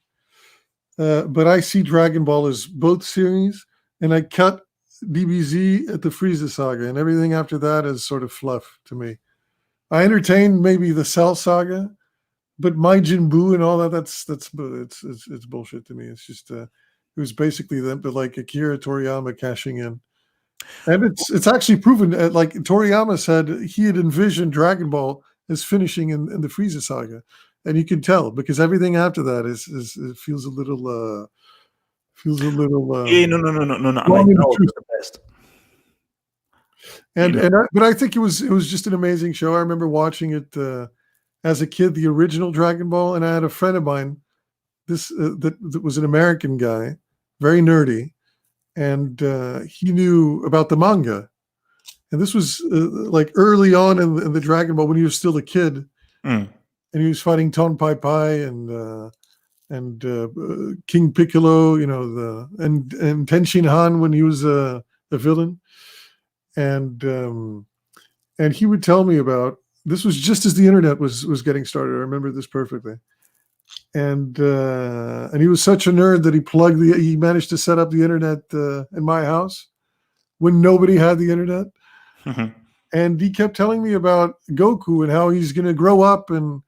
But I see Dragon Ball as both series, and I cut DBZ at the Frieza saga, and everything after that is sort of fluff to me. I entertained maybe the Cell saga, but Majin Buu and all that, it's bullshit to me. It's just it was basically them, but like Akira Toriyama cashing in. And it's actually proven, like Toriyama said, he had envisioned Dragon Ball as finishing in the Frieza saga. And you can tell because everything after that is it feels a little Feels a little Yeah, no. I'm long like, in that the was tooth. the best. You know? But I think it was just an amazing show. I remember watching it as a kid, the original Dragon Ball, and I had a friend of mine, that was an American guy, very nerdy, and he knew about the manga. And this was like early on in the Dragon Ball when he was still a kid, Mm. and he was fighting Ton Pai Pai and King Piccolo, and Tenshin Han when he was a villain, and he would tell me about this. Was just as the internet was getting started. I remember this perfectly. And he was such a nerd that he managed to set up the internet in my house when nobody had the internet. Mhm. And he kept telling me about Goku and how he's going to grow up and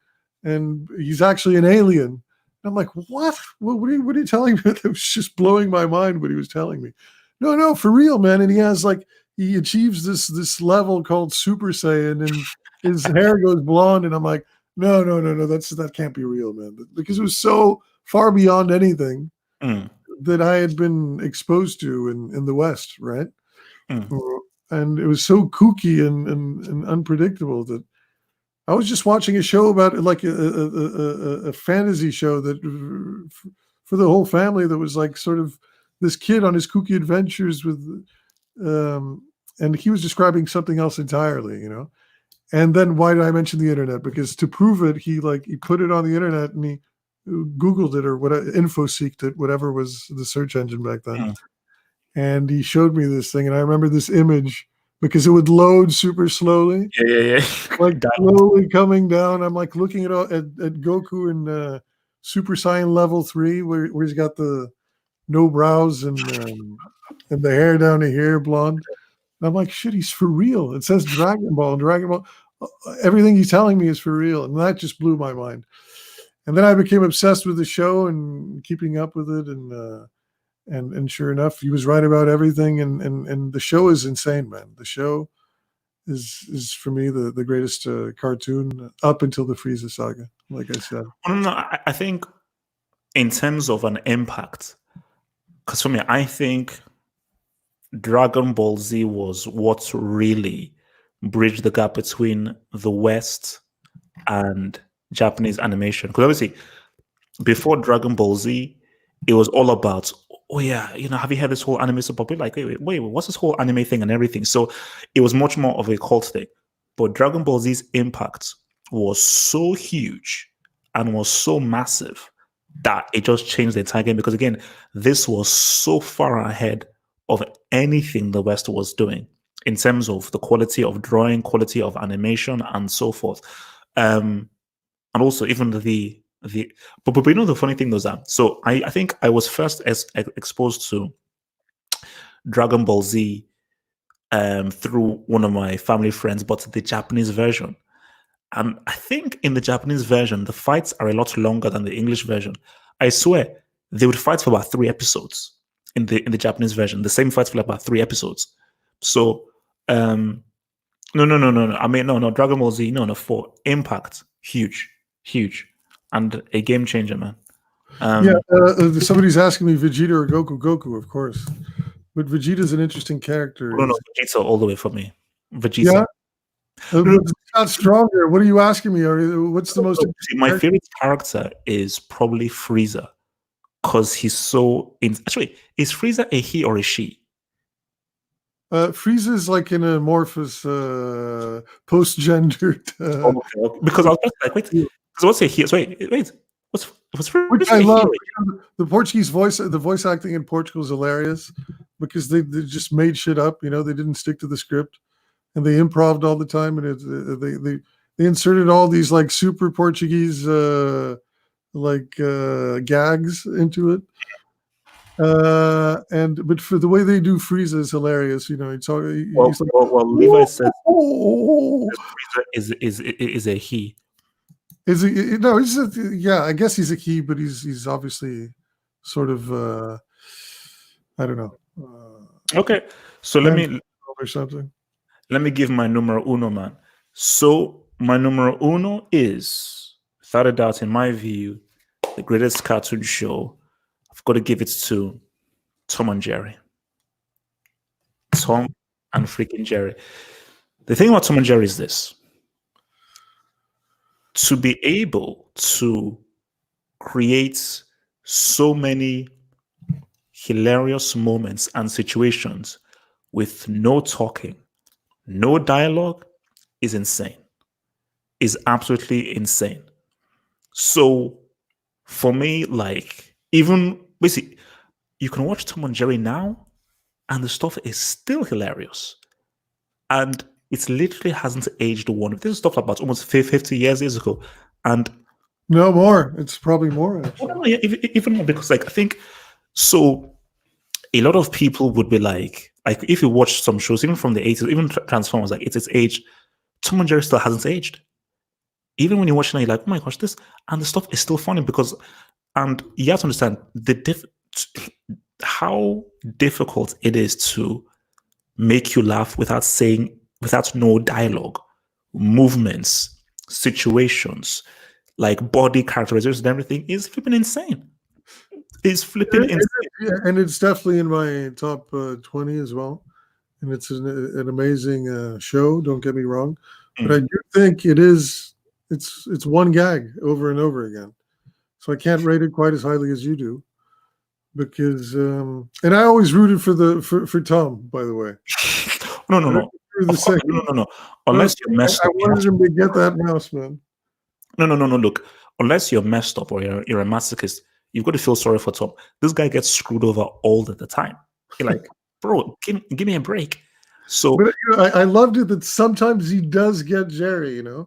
he's actually an alien. And I'm like, what? What are you telling me? It was just blowing my mind what he was telling me. No, for real, man. And he achieves this level called Super Saiyan, and his hair goes blonde. And I'm like, no, that can't be real, man. Because it was so far beyond anything Mm. that I had been exposed to in the West, right? Mm. And it was so kooky and unpredictable that I was just watching a show about like a fantasy show that for the whole family, that was like sort of this kid on his kooky adventures with, and he was describing something else entirely, And then why did I mention the internet? Because to prove it, he put it on the internet and he Googled it or whatever, info-seeked it, whatever was the search engine back then. Mm. And he showed me this thing, and I remember this image because it would load super slowly, Yeah. like slowly coming down. I'm like looking at Goku in Super Saiyan level 3, where he's got the no brows and the hair down to here, blonde. And I'm like, shit, he's for real. It says Dragon Ball, and Dragon Ball. Everything he's telling me is for real, and that just blew my mind. And then I became obsessed with the show and keeping up with it, and sure enough, he was right about everything. And the show is insane, man. The show is for me the greatest cartoon up until the Frieza saga, like I said. No, I think in terms of an impact, because for me, I think Dragon Ball Z was what really bridged the gap between the West and Japanese animation. Because obviously, before Dragon Ball Z, it was all about, oh yeah, have you heard this whole anime so popular? Like, wait, what's this whole anime thing and everything? So it was much more of a cult thing. But Dragon Ball Z's impact was so huge and was so massive that it just changed the entire game. Because again, this was so far ahead of anything the West was doing in terms of the quality of drawing, quality of animation, and so forth. And also even but the funny thing was that, so I think I was first exposed to Dragon Ball Z through one of my family friends, but the Japanese version. And I think in the Japanese version, the fights are a lot longer than the English version. I swear they would fight for about 3 episodes in the Japanese version. The same fights for like about 3 episodes. So no. I mean, no. Dragon Ball Z, no. For impact, huge, and a game changer, man. Somebody's asking me Vegeta or Goku. Goku, of course, but Vegeta's an interesting character. No, Vegeta all the way for me. Vegeta. Yeah. It's not stronger. What are you asking me? What's the most? My favorite character is probably Frieza, because he's so. Actually, is Frieza a he or a she? Frieza is like an amorphous, post-gendered. Okay. Because I was just like, wait. So what's a he? So wait. What's Frieza? Which I love. The Portuguese voice, the voice acting in Portugal is hilarious because they just made shit up. They didn't stick to the script. And they improv'd all the time, and they inserted all these like super Portuguese gags into it. But for the way they do Frieza is hilarious. He's like, Levi says Frieza is a he. Is he? No, I guess he's a he, but he's obviously sort of I don't know. Okay, so let me or something. Let me give my numero uno, man. So my numero uno is, without a doubt, in my view, the greatest cartoon show. I've got to give it to Tom and Jerry. Tom and freaking Jerry. The thing about Tom and Jerry is this: to be able to create so many hilarious moments and situations with no talking, no dialogue is insane. Is absolutely insane. So for me, like, even basically, you can watch Tom and Jerry now, and the stuff is still hilarious. And it literally hasn't aged one. This is stuff about almost 50 years ago. And No more. It's probably more, actually. even more, because like I think so a lot of people would be like if you watch some shows, even from the 80s, even Transformers, like it's aged. Tom and Jerry still hasn't aged. Even when you're watching it, you're like, oh my gosh, this, and the stuff is still funny because, and you have to understand how difficult it is to make you laugh without no dialogue, movements, situations, like body characterizations and everything is flipping insane. It's flipping insane. And it's definitely in my top 20 as well. And it's an amazing show, don't get me wrong. But I do think it's one gag over and over again. So I can't rate it quite as highly as you do. Because and I always rooted for Tom, by the way. No. Unless you're messed up. I wanted him to get that mouse, man. No. Look, unless you're messed up or you're a masochist, you've got to feel sorry for Tom. This guy gets screwed over all the time. You're like, bro, give me a break. So, but, I loved it that sometimes he does get Jerry, and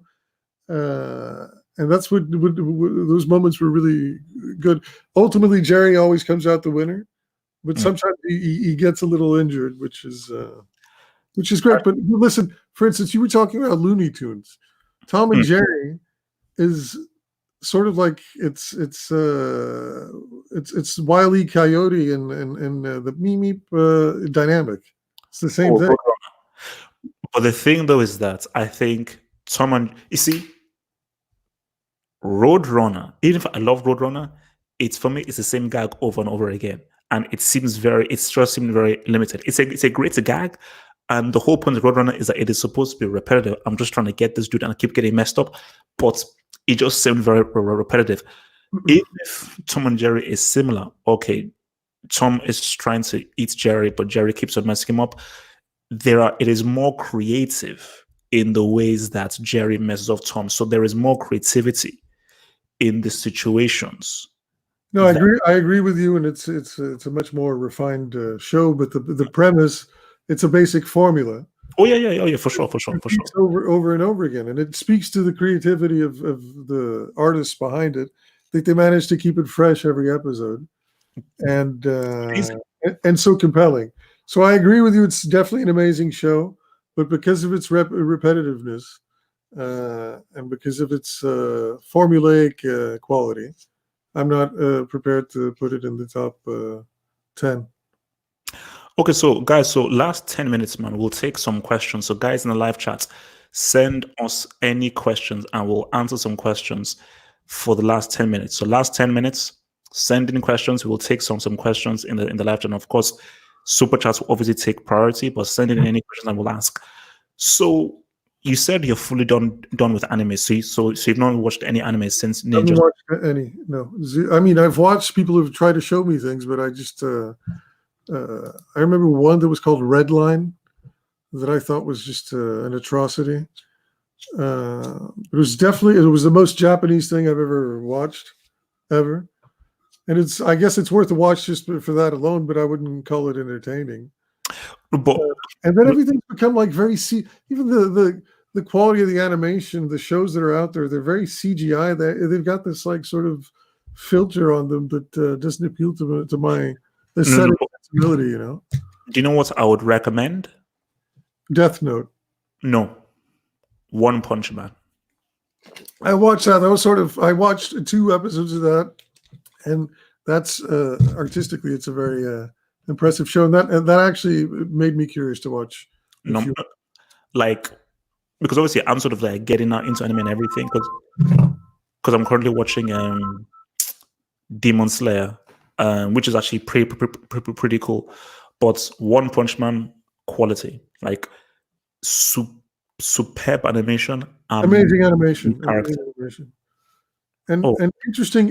that's what those moments were really good. Ultimately, Jerry always comes out the winner, but sometimes he gets a little injured, which is great. But listen, for instance, you were talking about Looney Tunes. Tom and Jerry is sort of like it's Wile E. Coyote and the Meep dynamic. It's the same thing. But the thing though is that I think Tom and you see Roadrunner, even if I love Roadrunner, it's for me it's the same gag over and over again. And it just seems very limited. It's a great gag. And the whole point of Roadrunner is that it is supposed to be repetitive. I'm just trying to get this dude and I keep getting messed up. But it just seemed very repetitive. Even if Tom and Jerry is similar, okay, Tom is trying to eat Jerry, but Jerry keeps on messing him up. It is more creative in the ways that Jerry messes up Tom. So there is more creativity in the situations. No, I agree with you, and it's a much more refined show. But the premise, it's a basic formula. Oh yeah, for sure. Over and over again, and it speaks to the creativity of the artists behind it. I think they managed to keep it fresh every episode, and so compelling. So I agree with you. It's definitely an amazing show, but because of its repetitiveness and because of its formulaic quality, I'm not prepared to put it in the top 10. Okay, so guys, last 10 minutes, man, we'll take some questions. So guys in the live chat, send us any questions and we'll answer some questions for the last 10 minutes. So last 10 minutes, send in questions. We will take some questions in the live chat. And of course, super chats will obviously take priority, but send in any questions and we'll ask. So you said you're fully done with anime. So you've not watched any anime since Ninja? I haven't watched any, no. I mean, I've watched people who've tried to show me things, but I just... I remember one that was called Redline that I thought was just an atrocity. It was the most Japanese thing I've ever watched, ever. And I guess it's worth a watch just for that alone, but I wouldn't call it entertaining. But, and then everything's become like very even the quality of the animation, the shows that are out there, they're very CGI. They've got this like sort of filter on them that doesn't appeal to my aesthetic sensibility, Do you know what I would recommend? Death Note. No. One Punch Man. I watched that. I watched 2 episodes of that, and that's artistically, it's a very impressive show, and that actually made me curious to watch. No, because obviously I'm sort of like getting out into anime and everything because I'm currently watching Demon Slayer. which is actually pretty cool. But One Punch Man quality, like superb animation, Amazing animation. character. Amazing animation. And Oh, an interesting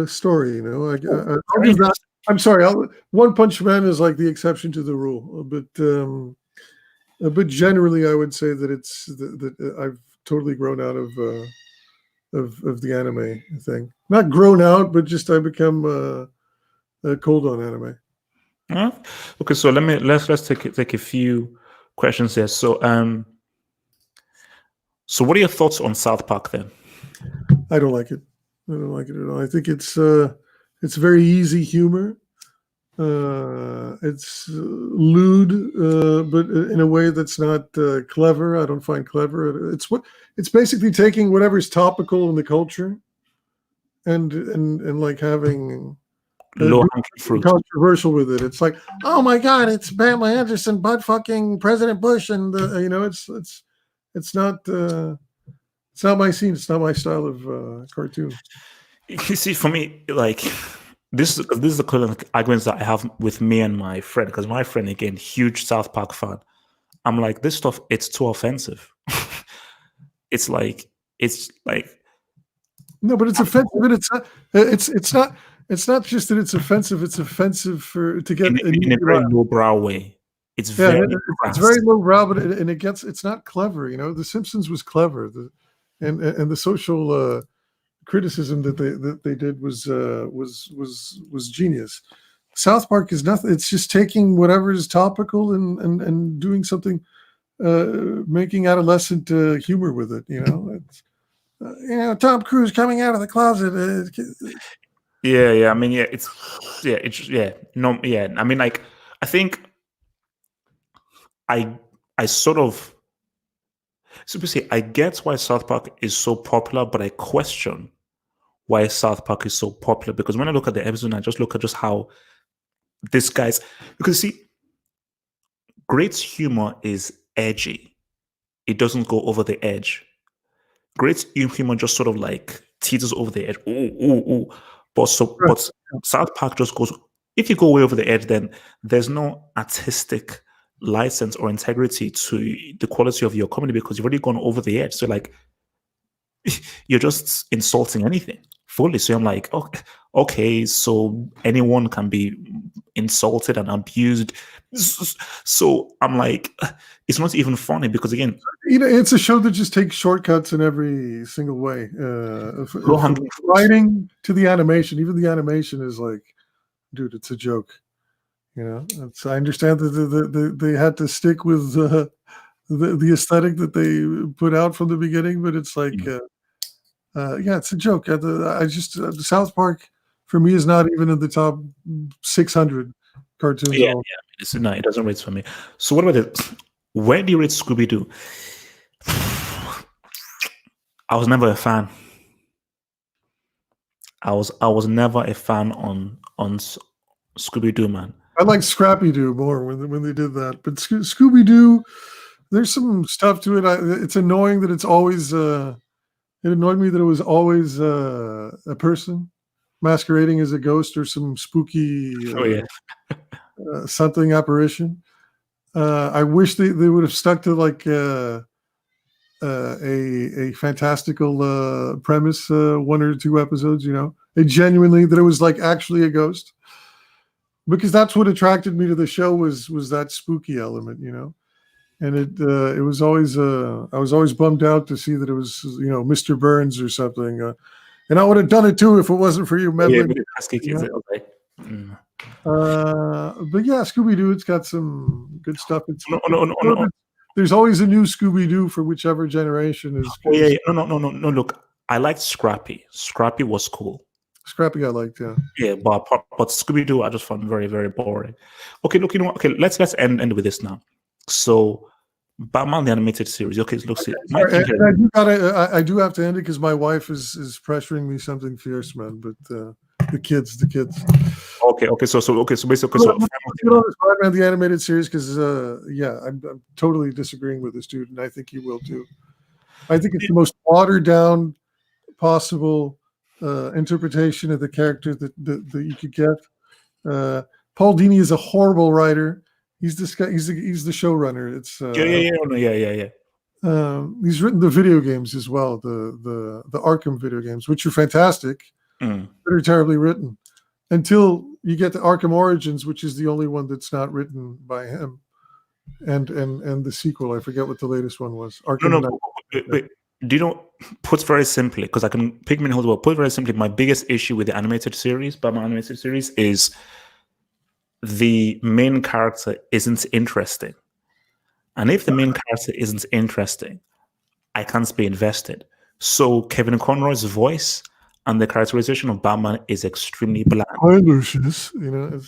story. You know, I'll very give that. I'm sorry. One Punch Man is like the exception to the rule, but generally, I would say that it's that I've totally grown out of the anime thing. Not grown out, but just I become cold on anime. yeah. Okay, so let's take a few questions here. So what are your thoughts on South Park then? I don't like it. I don't like it at all. I think it's very easy humor. It's lewd, but in a way that's not clever. I don't find clever. It's basically taking whatever's topical in the culture, and like having Low hanging fruit. controversial with it. It's like, oh my God, it's Pamela Anderson butt fucking President Bush, and it's not my scene. It's not my style of cartoon. You see, for me, like this is the kind of arguments that I have with me and my friend, because my friend, again, huge South Park fan. I'm like, this stuff, it's too offensive. it's like No, but it's offensive. But it's not. It's not just that it's offensive. It's offensive to get in a very lowbrow way. It's very it's very lowbrow, but it's not clever. You know, The Simpsons was clever. And the social criticism that they did was genius. South Park is nothing. It's just taking whatever is topical and doing something, making adolescent humor with it. You know, it's, Tom Cruise coming out of the closet. Yeah. I mean, no, yeah. I mean, like, I think I sort of. So I get why South Park is so popular, but I question why South Park is so popular, because when I look at the episode, I just look at just how this guy's, because see, great humor is edgy. It doesn't go over the edge. Great humor just sort of like teeters over the edge. Ooh. But South Park just goes, if you go way over the edge, then there's no artistic license or integrity to the quality of your comedy, because you've already gone over the edge. So like, you're just insulting anything fully. So I'm like, okay, so anyone can be insulted and abused. So I'm like, it's not even funny, because again, it's a show that just takes shortcuts in every single way. From writing to the animation, even the animation is like, dude, it's a joke. You know, I understand that they had to stick with the aesthetic that they put out from the beginning, but it's like, it's a joke. South Park for me is not even in the top 600 cartoons. Yeah, it doesn't rate for me. So what about it? Where do you rate Scooby-Doo? I was never a fan. I was never a fan on Scooby-Doo, man. I like Scrappy-Doo more when they did that, but Scooby-Doo, there's some stuff to it. It's annoying that it's always. It annoyed me that it was always a person masquerading as a ghost or some spooky something apparition. I wish they would have stuck to like a fantastical premise, 1 or 2 episodes. You know, that it was like actually a ghost, because that's what attracted me to the show was that spooky element. You know. And it was always I was always bummed out to see that it was Mr. Burns or something, and I would have done it too if it wasn't for you meddling. Okay. But yeah, Scooby-Doo, it's got some good stuff. No. There's always a new Scooby-Doo for whichever generation is. No. Look, I liked Scrappy. Scrappy was cool. Scrappy, I liked, yeah. Yeah, but Scooby-Doo, I just found very, very boring. Okay, look, okay, let's end with this now. So, Batman the Animated Series. Okay, look, see, I do have to end it because my wife is pressuring me something fierce, man. But the kids. Okay. So basically, Batman the Animated Series, because I'm totally disagreeing with this dude, and I think you will too. I think it's the most watered down possible interpretation of the character that you could get. Paul Dini is a horrible writer. He's this guy. He's the showrunner. It's he's written the video games as well, the Arkham video games, which are fantastic. They're terribly written until you get to Arkham Origins, which is the only one that's not written by him, and the sequel. I forget what the latest one was. Arkham. But do you know? Put very simply, because I can pick many holes. Well, put very simply, my biggest issue with the animated series, Batman animated series, is the main character isn't interesting. And if the main character isn't interesting, I can't be invested. So Kevin Conroy's voice and the characterization of Batman is extremely bland. Lucius, you know.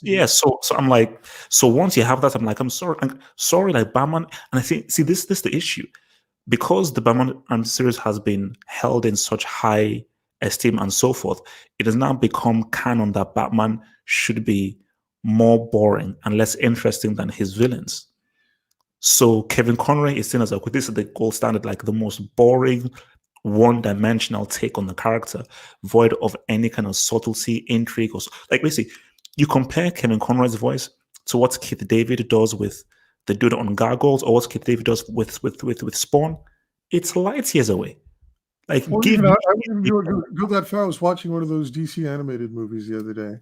Yeah, so I'm like, so once you have that, I'm like, I'm sorry, like Batman. And I think, see, this is the issue. Because the Batman series has been held in such high esteem and so forth, it has now become canon that Batman should be more boring and less interesting than his villains. So Kevin Conroy is seen as like, this is the gold standard, like the most boring, one-dimensional take on the character, void of any kind of subtlety, intrigue, or like basically, you compare Kevin Conroy's voice to what Keith David does with the dude on Gargoyles, or what Keith David does with Spawn. It's light years away. Like, I wouldn't go that far. I was watching one of those DC animated movies the other day,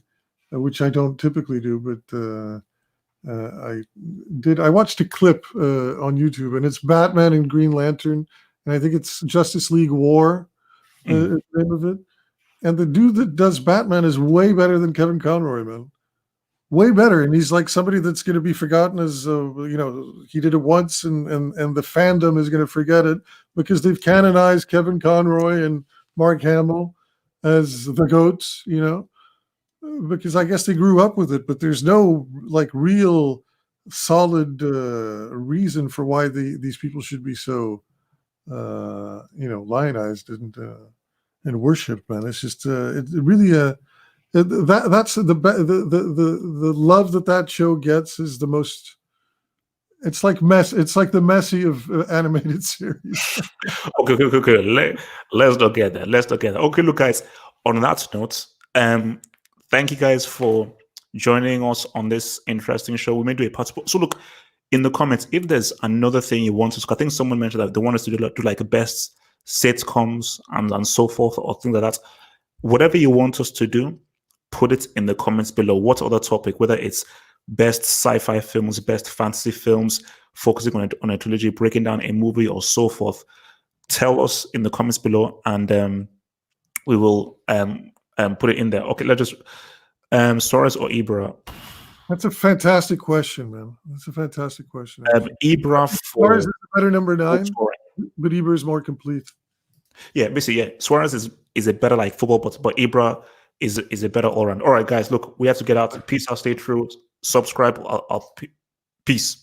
which I don't typically do, but I did. I watched a clip on YouTube, and it's Batman and Green Lantern, and I think it's Justice League War, the name of it. And the dude that does Batman is way better than Kevin Conroy, man. Way better, and he's like somebody that's going to be forgotten as he did it once, and the fandom is going to forget it because they've canonized Kevin Conroy and Mark Hamill as the goats, because I guess they grew up with it, but there's no like real solid reason for why these people should be so lionized and worshipped, man. It's just it really that's the love that show gets is the most. It's like It's like the Messi of animated series. Okay. Let's not get that. Okay, look, guys. On that note, thank you guys for joining us on this interesting show. We may do a part. So look in the comments if there's another thing you want us. I think someone mentioned that they want us to do like best sitcoms and so forth, or things like that. Whatever you want us to do, put it in the comments below. What other topic, whether it's best sci-fi films, best fantasy films, focusing on a trilogy, breaking down a movie or so forth, tell us in the comments below, and we will put it in there. Okay, let's just Suarez or Ibra. That's a fantastic question, man. That's a fantastic question. Ibra for Suarez is a better number 9, but Ibra is more complete. Yeah, basically, yeah. Suarez is a better like football, but Ibra is a better all-round. All right, guys, look, we have to get out. Peace out, stay true, subscribe. Peace.